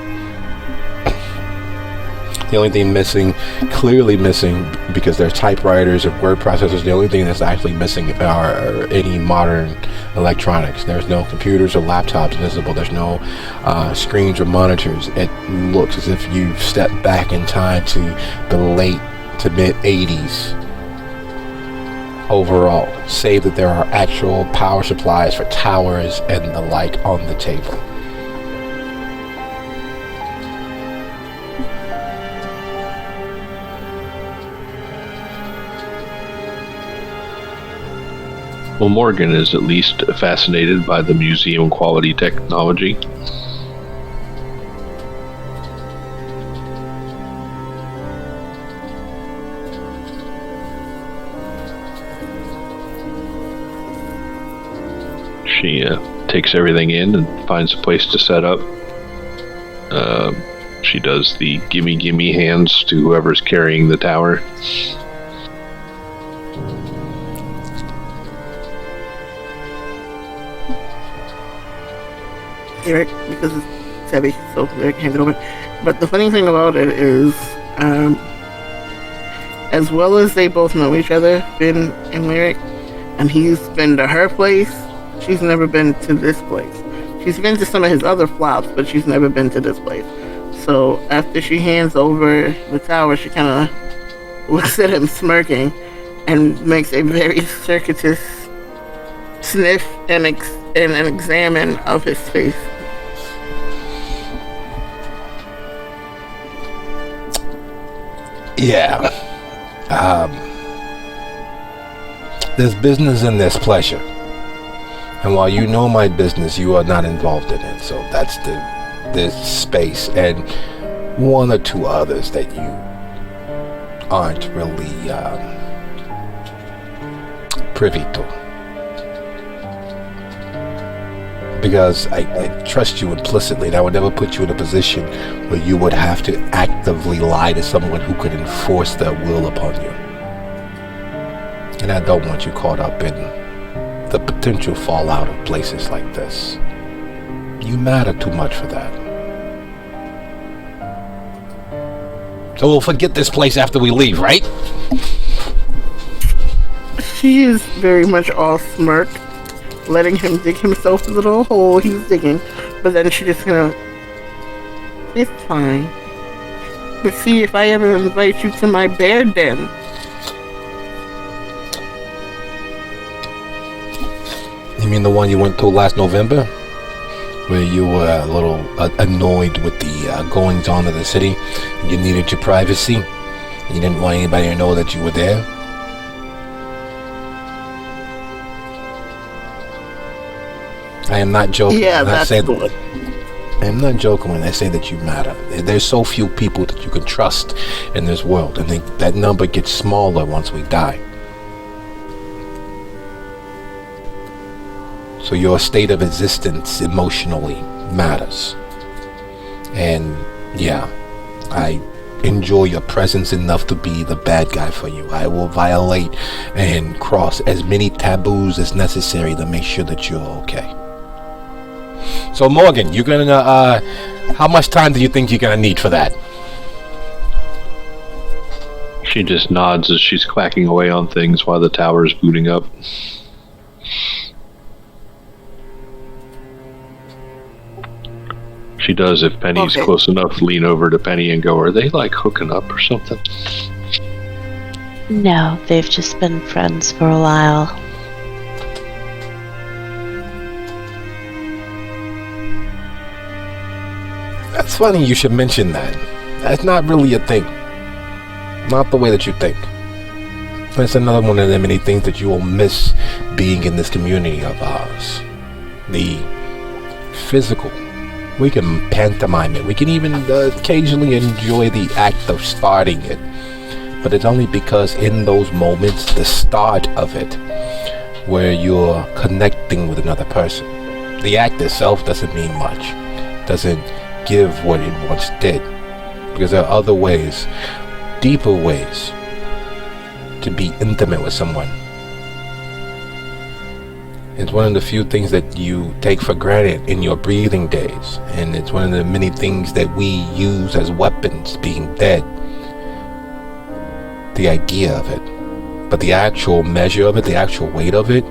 The only thing missing, clearly missing, because they're typewriters and word processors, the only thing that's actually missing are any modern electronics. There's no computers or laptops visible. There's no screens or monitors. It looks as if you've stepped back in time to the late to mid 80s overall, save that there are actual power supplies for towers and the like on the table. Well, Morgan is at least fascinated by the museum quality technology. She takes everything in and finds a place to set up. She does the gimme hands to whoever's carrying the tower. Eric, because it's heavy, so Eric hands it over. But the funny thing about it is, as well as they both know each other, Finn and Lyric, and he's been to her place, she's never been to this place. She's been to some of his other flops, but she's never been to this place. So after she hands over the tower, she kind of looks at him smirking and makes a very circuitous sniff and an examine of his face. Yeah. There's business and there's pleasure. And while you know my business, you are not involved in it. So that's this space and one or two others that you aren't really privy to. Because I trust you implicitly, and I would never put you in a position where you would have to actively lie to someone who could enforce their will upon you. And I don't want you caught up in the potential fallout of places like this. You matter too much for that. So we'll forget this place after we leave, right? She is very much all smirk, letting him dig himself a little hole he's digging, but then she just gonna, it's fine. But see, if I ever invite you to my bear den. You mean the one you went to last November? Where you were a little annoyed with the goings-on of the city. You needed your privacy. You didn't want anybody to know that you were there. I am not joking. Yeah, that's the one. I am not joking when I say that you matter. There's so few people that you can trust in this world, and that number gets smaller once we die. So your state of existence emotionally matters. And yeah, I enjoy your presence enough to be the bad guy for you. I will violate and cross as many taboos as necessary to make sure that you're okay. So Morgan, you're gonna, how much time do you think you're gonna need for that? She just nods as she's clacking away on things while the tower is booting up. She does, if Penny's close enough, lean over to Penny and go, are they like hooking up or something? No, they've just been friends for a while. That's funny you should mention that. That's not really a thing. Not the way that you think. That's another one of the many things that you will miss being in this community of ours. The physical. We can pantomime it. We can even occasionally enjoy the act of starting it. But it's only because in those moments, the start of it, where you're connecting with another person. The act itself doesn't mean much. Doesn't give what it once did. Because there are other ways, deeper ways, to be intimate with someone. It's one of the few things that you take for granted in your breathing days, and it's one of the many things that we use as weapons, being dead. The idea of it, but the actual measure of it, the actual weight of it,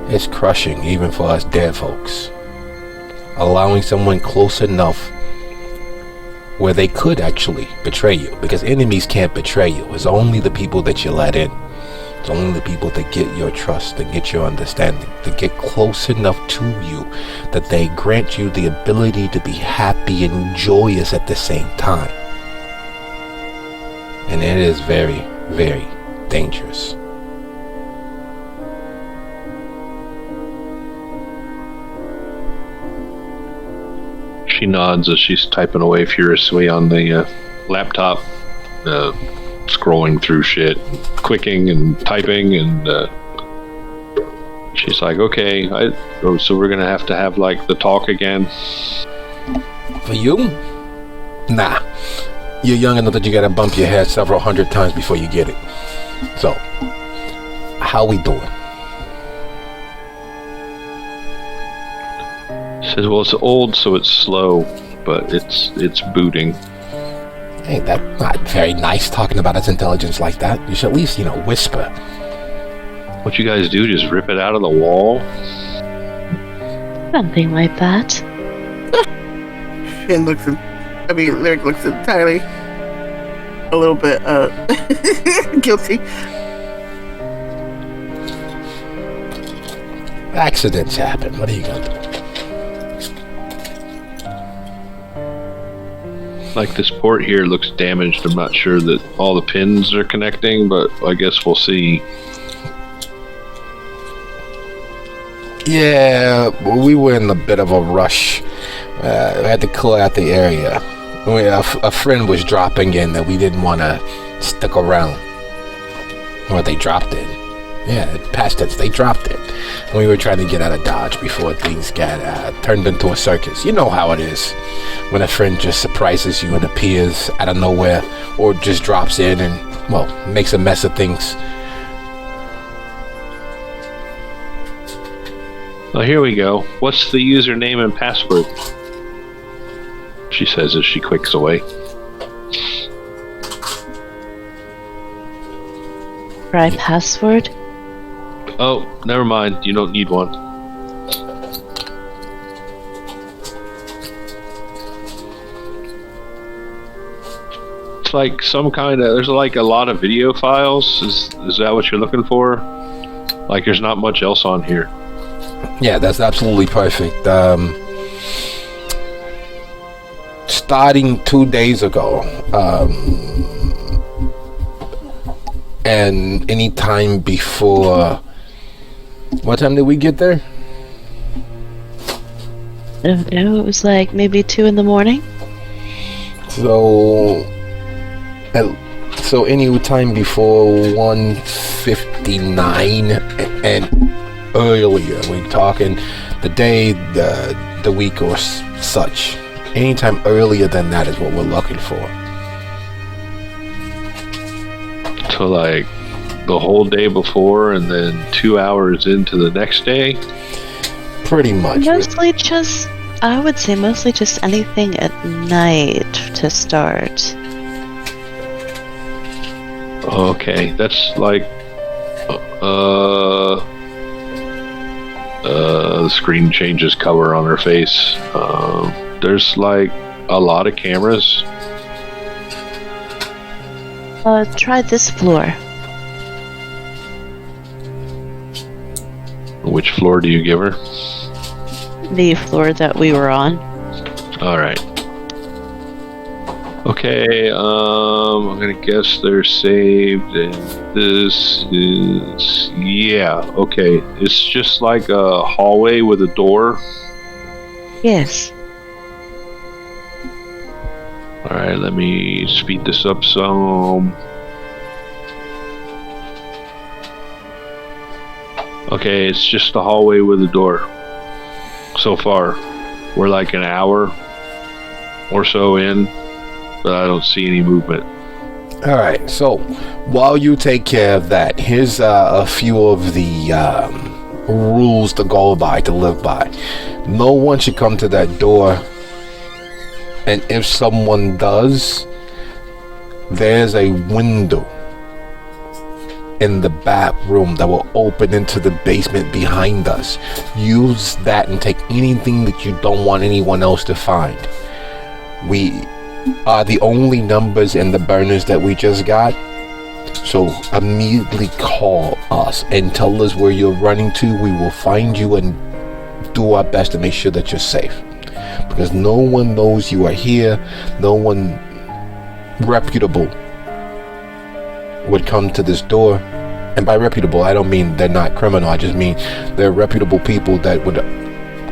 is crushing even for us dead folks. Allowing someone close enough where they could actually betray you, because enemies can't betray you. It's only the people that you let in. It's only the people that get your trust, that get your understanding, that get close enough to you that they grant you the ability to be happy and joyous at the same time. And it is very, very dangerous. She nods as she's typing away furiously on the laptop, scrolling through shit, clicking and typing, and she's like, okay, so we're gonna have to have like the talk again. For you? Nah. You're young enough that you gotta bump your head several hundred times before you get it. So, how we doing? Says, well, it's old, so it's slow, but it's booting. Hey, that's not very nice talking about its intelligence like that. You should at least, whisper. What you guys do, just rip it out of the wall? Something like that. Lyric looks entirely a little bit guilty. Accidents happen. What are you gonna do? Like, this port here looks damaged. I'm not sure that all the pins are connecting, but I guess we'll see. Yeah, we were in a bit of a rush. We had to clear out the area. A friend was dropping in that we didn't want to stick around. Or they dropped it. Yeah, past tense, they dropped it. And we were trying to get out of Dodge before things got turned into a circus. You know how it is when a friend just surprises you and appears out of nowhere, or just drops in and, well, makes a mess of things. Well, here we go. What's the username and password? She says as she clicks away. Try password? Oh, never mind. You don't need one. It's like some kind of... There's like a lot of video files. Is that what you're looking for? Like, there's not much else on here. Yeah, that's absolutely perfect. Starting 2 days ago, and any time before... What time did we get there? I don't know, it was like maybe 2 in the morning. So any time before 1:59 and earlier. We're talking the day, the week, or such. Anytime earlier than that is what we're looking for. So like the whole day before and then 2 hours into the next day? Pretty much. I would say mostly just anything at night to start. Okay, that's like the screen changes color on her face. There's like a lot of cameras. Try this floor. Which floor do you give her? The floor that we were on. Alright. Okay, I'm gonna guess they're saved, and this is... yeah, okay. It's just like a hallway with a door. Yes. Alright, let me speed this up some. Okay, it's just a hallway with a door. So far, we're like an hour or so in, but I don't see any movement. All right, so while you take care of that, here's a few of the rules to go by, to live by. No one should come to that door, and if someone does, there's a window in the back room that will open into the basement behind us. Use that and take anything that you don't want anyone else to find. We are the only numbers in the burners that we just got, so immediately call us and tell us where you're running to. We will find you and do our best to make sure that you're safe, because no one knows you are here. No one reputable would come to this door, and by reputable I don't mean they're not criminal. I just mean they're reputable people that would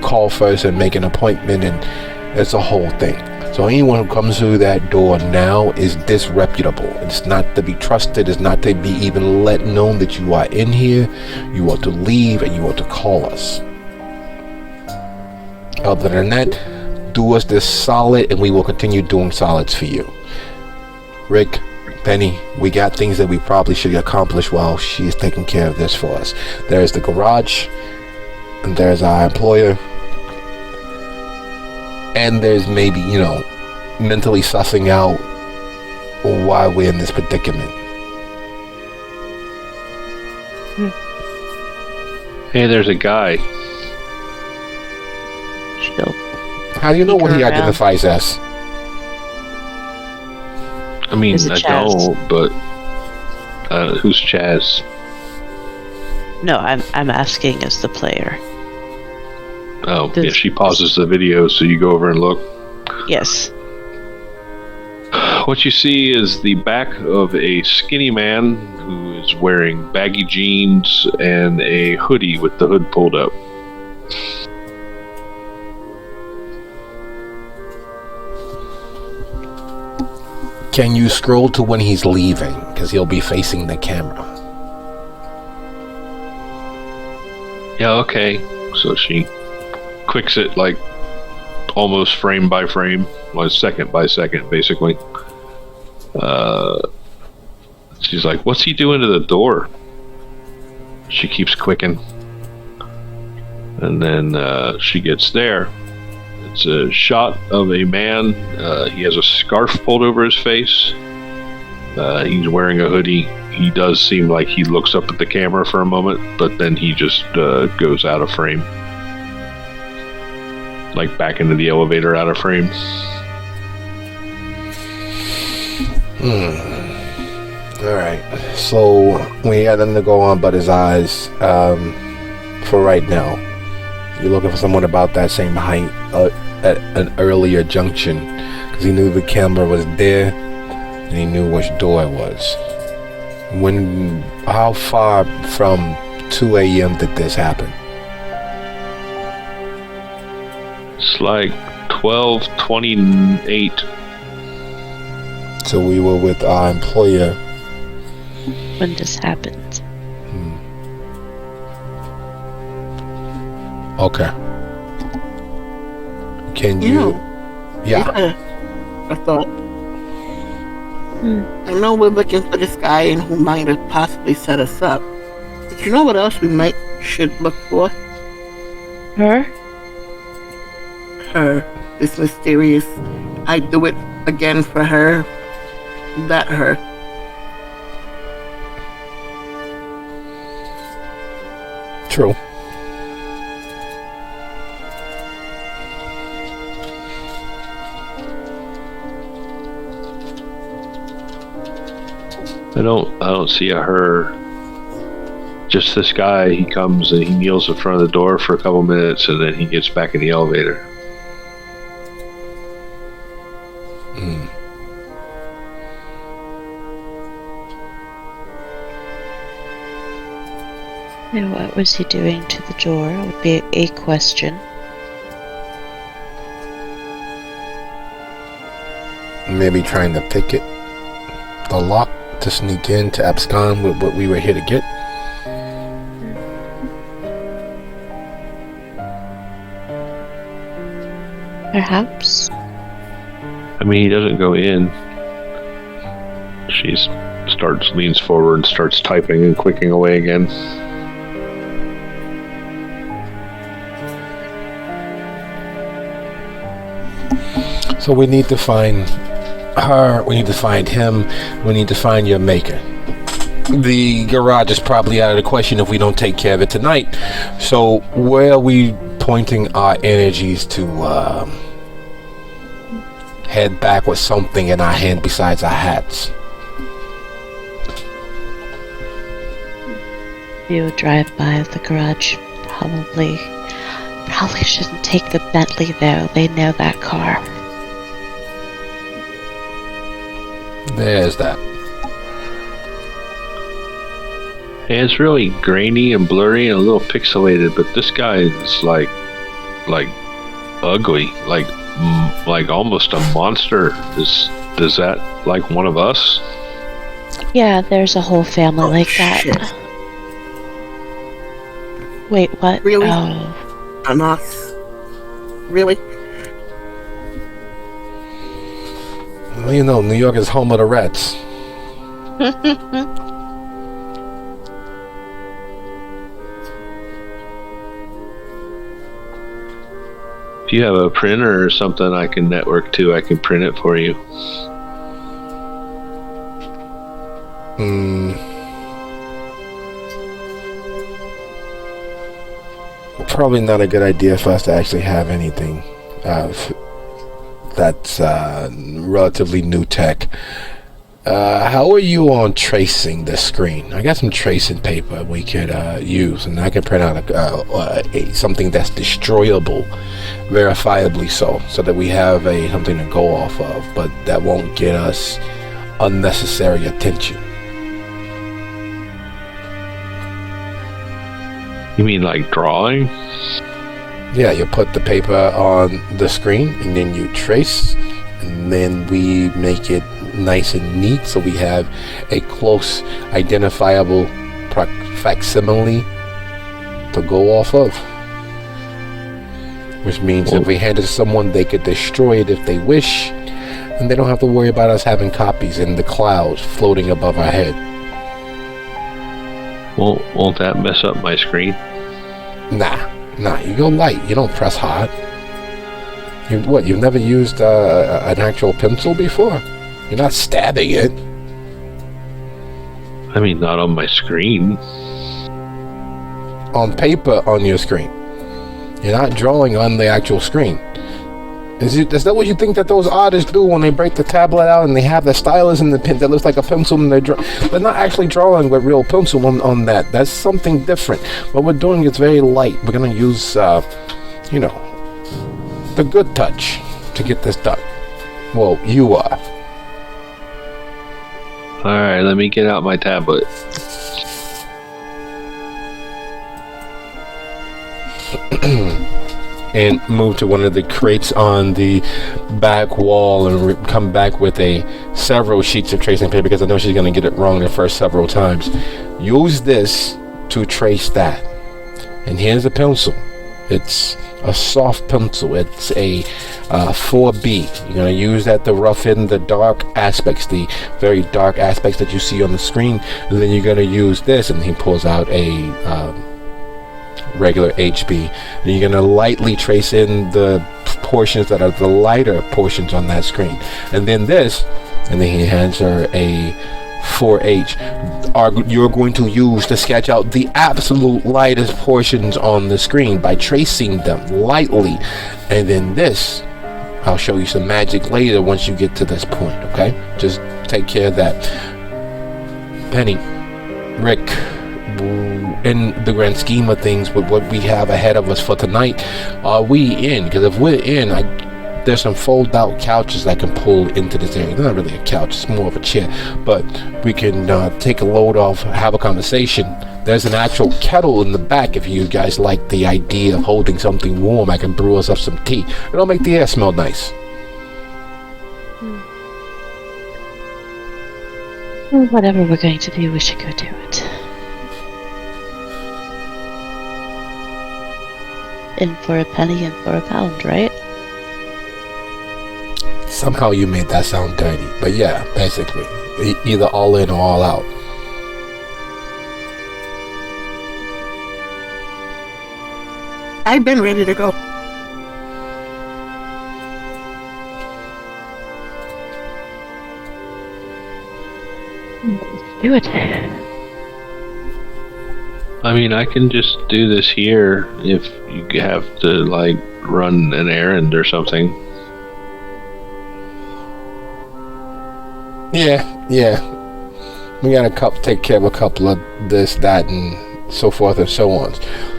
call first and make an appointment, and it's a whole thing. So anyone who comes through that door now is disreputable. It's not to be trusted. It's not to be even let known that you are in here. You are to leave, and you are to call us. Other than that, do us this solid, and we will continue doing solids for you. Rick, Penny, we got things that we probably should accomplish while she is taking care of this for us. There's the garage, and there's our employer, and there's maybe, mentally sussing out why we're in this predicament. Hey, there's a guy. She'll How do you know what he around. identifies as? I mean, Is it I Chaz? don't, but who's Chaz? No, I'm asking as the player. Oh, yeah, she pauses the video, so you go over and look. Yes. What you see is the back of a skinny man who is wearing baggy jeans and a hoodie with the hood pulled up. Can you scroll to when he's leaving? Because he'll be facing the camera. Yeah, okay. So she quicks it like almost frame by frame, like second by second, basically. She's like, "What's he doing to the door?" She keeps quicking, and then she gets there. It's a shot of a man. He has a scarf pulled over his face. He's wearing a hoodie. He does seem like he looks up at the camera for a moment, but then he just goes out of frame. Like back into the elevator, out of frame. Alright, so we got nothing to go on but his eyes for right now. You're looking for someone about that same height at an earlier junction, because he knew the camera was there and he knew which door it was. How far from 2 a.m. did this happen? It's like 12:28. So we were with our employer. When this happened. Okay. Can you? Yeah. I thought. I know we're looking for this guy and who might have possibly set us up. But you know what else we should look for? Her? Her. This mysterious, I do it again for her. That her. True. I don't see a her. Just this guy. He comes and he kneels in front of the door for a couple minutes, and then he gets back in the elevator. And what was he doing to the door would be a question. Maybe trying to pick it, the lock, to sneak in, to abscond with what we were here to get. Perhaps. I mean, he doesn't go in. She leans forward and starts typing and clicking away again. So we need to find her, we need to find him, we need to find your maker. The garage is probably out of the question if we don't take care of it tonight. So where are we pointing our energies to head back with something in our hand besides our hats? You drive by the garage. Probably shouldn't take the Bentley though. They know that car. There's that. Yeah, it's really grainy and blurry and a little pixelated, but this guy is like ugly, like almost a monster. Is that like one of us? Yeah, there's a whole family like that. Shit. Wait, what? Really? Oh. Enough. Really? Well, you know, New York is home of the rats. If you have a printer or something I can network to, I can print it for you. Probably not a good idea for us to actually have anything that's relatively new tech. How are you on tracing the screen? I got some tracing paper we could use, and I can print out something that's destroyable, verifiably so that we have something to go off of, but that won't get us unnecessary attention. You mean like drawing? Yeah, you put the paper on the screen, and then you trace, and then we make it nice and neat so we have a close identifiable facsimile to go off of, which means if we hand it to someone, they could destroy it if they wish, and they don't have to worry about us having copies in the clouds floating above our head. Won't that mess up my screen? Nah, you go light, you don't press hard. You've never used an actual pencil before? You're not stabbing it. I mean, not on my screen. On paper on your screen. You're not drawing on the actual screen. Is that what you think that those artists do when they break the tablet out and they have the stylus and the pen that looks like a pencil and they're not actually drawing with real pencil on that. That's something different. What we're doing is very light. We're going to use, the good touch to get this done. Well, you are. Alright, let me get out my tablet. And move to one of the crates on the back wall and come back with several sheets of tracing paper, because I know she's going to get it wrong the first several times. Use this to trace that. And here's a pencil. It's a soft pencil. It's a 4B. You're going to use that to rough in the dark aspects, the very dark aspects that you see on the screen. And then you're going to use this, and he pulls out a regular HB. And you're going to lightly trace in the portions that are the lighter portions on that screen. And then this, and then he hands her a 4H. You're going to use to sketch out the absolute lightest portions on the screen by tracing them lightly. And then this, I'll show you some magic later once you get to this point, okay? Just take care of that. Penny, Rick, in the grand scheme of things, with what we have ahead of us for tonight, are we in? Because if we're in, there's some fold-out couches that can pull into this area. They're not really a couch, it's more of a chair, but we can take a load off, have a conversation. There's an actual kettle in the back if you guys like the idea of holding something warm. I can brew us up some tea. It'll make the air smell nice. Well, whatever we're going to do, we should go do it. In for a penny, in for a pound, right? Somehow you made that sound dirty, but yeah, basically. either all in or all out. I've been ready to go. Do it. I mean, I can just do this here if you have to, like, run an errand or something. Yeah. We gotta take care of a couple of this, that, and so forth and so on.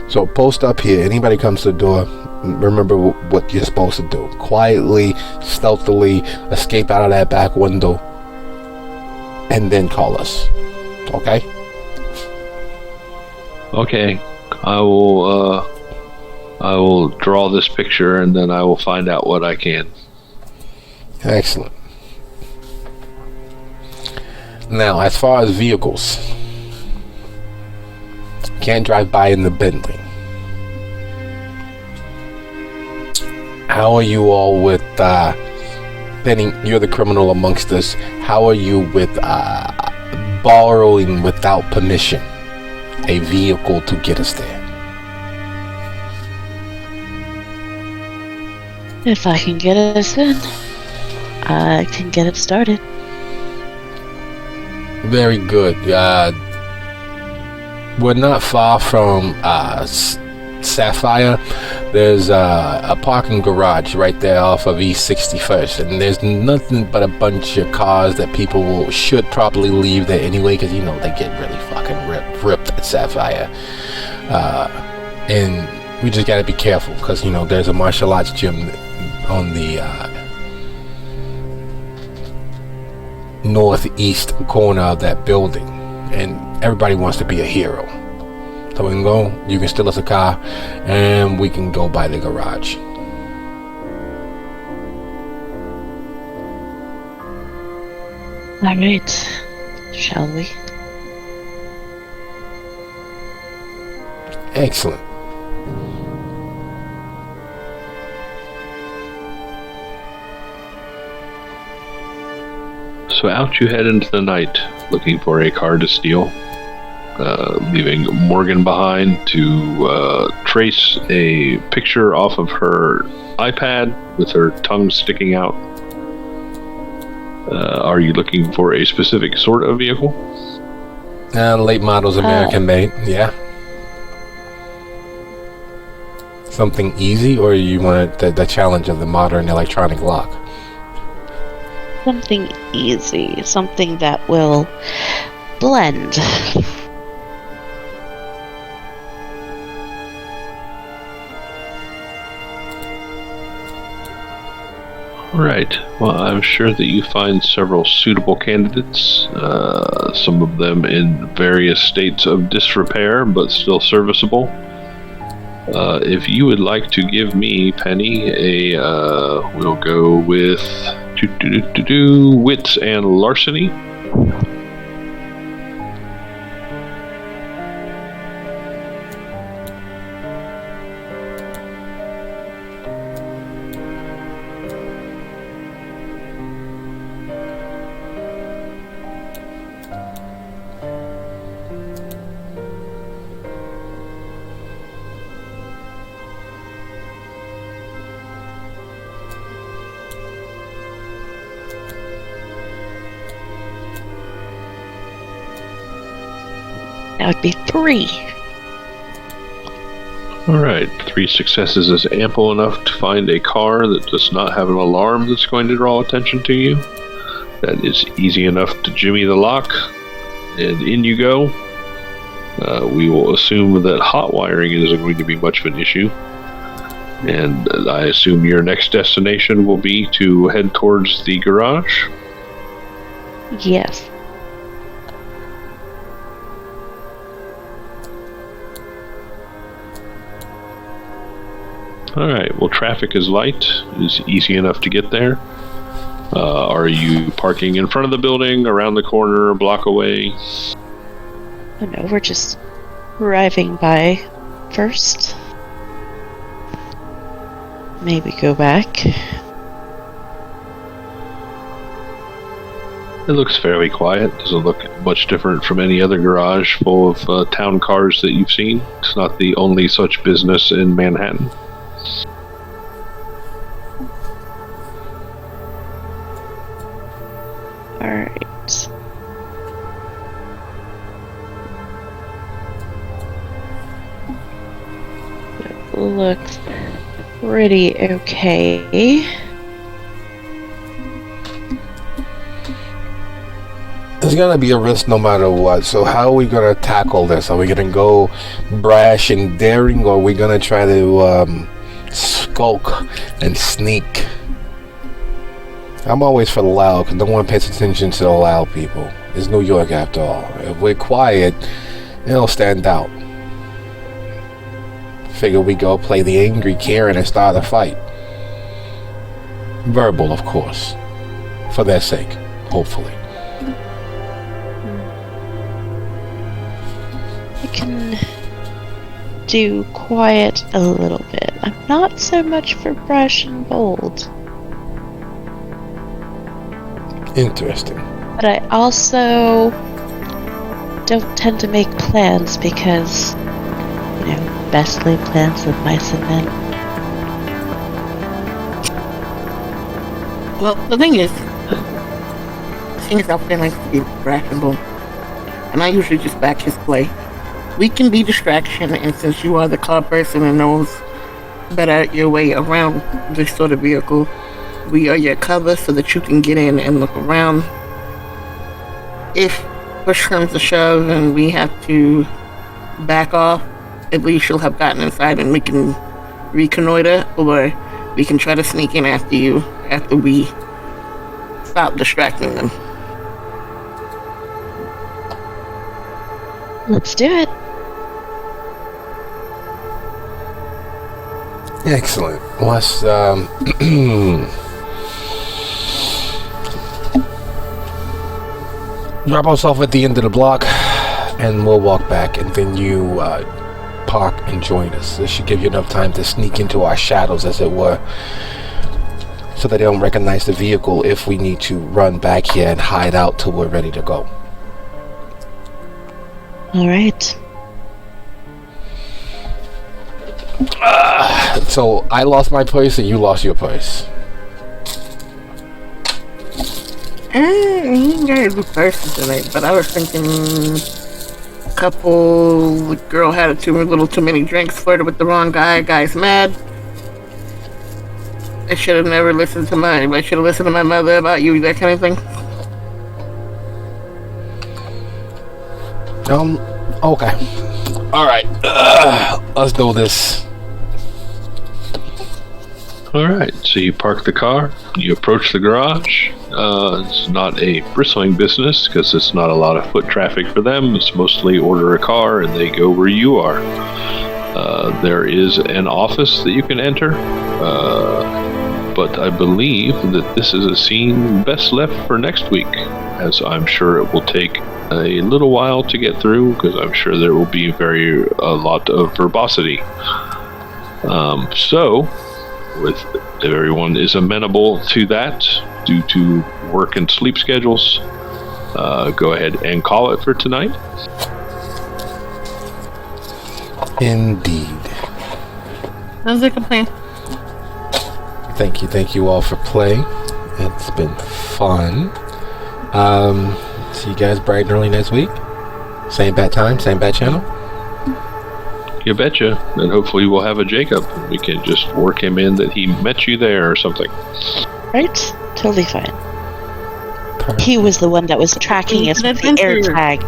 So post up here. Anybody comes to the door, remember what you're supposed to do. Quietly, stealthily, escape out of that back window, and then call us. Okay? Okay, I will draw this picture and then I will find out what I can. Excellent. Now, as far as vehicles, can't drive by in the Bentley. How are you all with Benny? You're the criminal amongst us. How are you with borrowing without permission a vehicle to get us there? If I can get us in, I can get it started. Very good. We're not far from Sapphire. There's a parking garage right there off of East 61st, and there's nothing but a bunch of cars that people should probably leave there anyway, because you know they get really fucking ripped at Sapphire, and we just gotta be careful because you know there's a martial arts gym on the northeast corner of that building, and everybody wants to be a hero. So we can go, you can steal us a car, and we can go by the garage. All right, shall we? Excellent. So out you head into the night, looking for a car to steal, leaving Morgan behind to trace a picture off of her iPad with her tongue sticking out. Are you looking for a specific sort of vehicle? Late models, American made, yeah. Something easy, or you want the challenge of the modern electronic lock? Something easy, something that will blend. Alright, well, I'm sure that you find several suitable candidates, some of them in various states of disrepair, but still serviceable. If you would like to give me, Penny, we'll go with wits and larceny. That would be 3. Alright, 3 successes is ample enough to find a car that does not have an alarm that's going to draw attention to you. That is easy enough to jimmy the lock, and in you go. We will assume that hot wiring isn't going to be much of an issue. And I assume your next destination will be to head towards the garage? Yes. Alright, well, traffic is light. It's easy enough to get there. Are you parking in front of the building, around the corner, a block away? Oh no, we're just arriving by first. Maybe go back. It looks fairly quiet. Doesn't look much different from any other garage full of town cars that you've seen. It's not the only such business in Manhattan. Alright. It looks pretty okay. There's gonna be a risk no matter what. So how are we gonna tackle this? Are we gonna go brash and daring, or are we gonna try to skulk and sneak? I'm always for the loud, because no one pays attention to the loud people. It's New York after all. If we're quiet, it'll stand out. Figure we go play the angry Karen and start a fight. Verbal, of course. For their sake, hopefully. I can do quiet a little bit. I'm not so much for brash and bold. Interesting. But I also don't tend to make plans because, best laid plans of mice and men. Well, the thing is, seeing as how Finn likes to be brash and bold, and I usually just back his play, we can be distraction, and since you are the car person and knows better your way around this sort of vehicle, we are your cover so that you can get in and look around. If push comes to shove and we have to back off, at least you'll have gotten inside and we can reconnoiter, or we can try to sneak in after you after we stop distracting them. Let's do it. Excellent. Let's drop us off at the end of the block, and we'll walk back, and then you park and join us. This should give you enough time to sneak into our shadows, as it were, so that they don't recognize the vehicle if we need to run back here and hide out till we're ready to go. All right. So I lost my purse and you lost your purse. You guys do purses tonight, but I was thinking the girl had a little too many drinks, flirted with the wrong guy's mad. I should have never listened to I should have listened to my mother about you, that kind of thing. Okay. Alright. Let's do this. Alright, so you park the car, you approach the garage. It's not a bristling business because it's not a lot of foot traffic for them. It's mostly order a car and they go where you are. There is an office that you can enter, but I believe that this is a scene best left for next week, as I'm sure it will take a little while to get through, because I'm sure there will be a lot of verbosity. So, if everyone is amenable to that due to work and sleep schedules, go ahead and call it for tonight. Indeed. Sounds like a plan. Thank you all for playing. It's been fun. See you guys bright and early next week. Same bad time, same bad channel. You betcha. And hopefully we'll have a Jacob. We can just work him in that he met you there or something. Right? Totally fine. Perfect. He was the one that was tracking us with the air tag.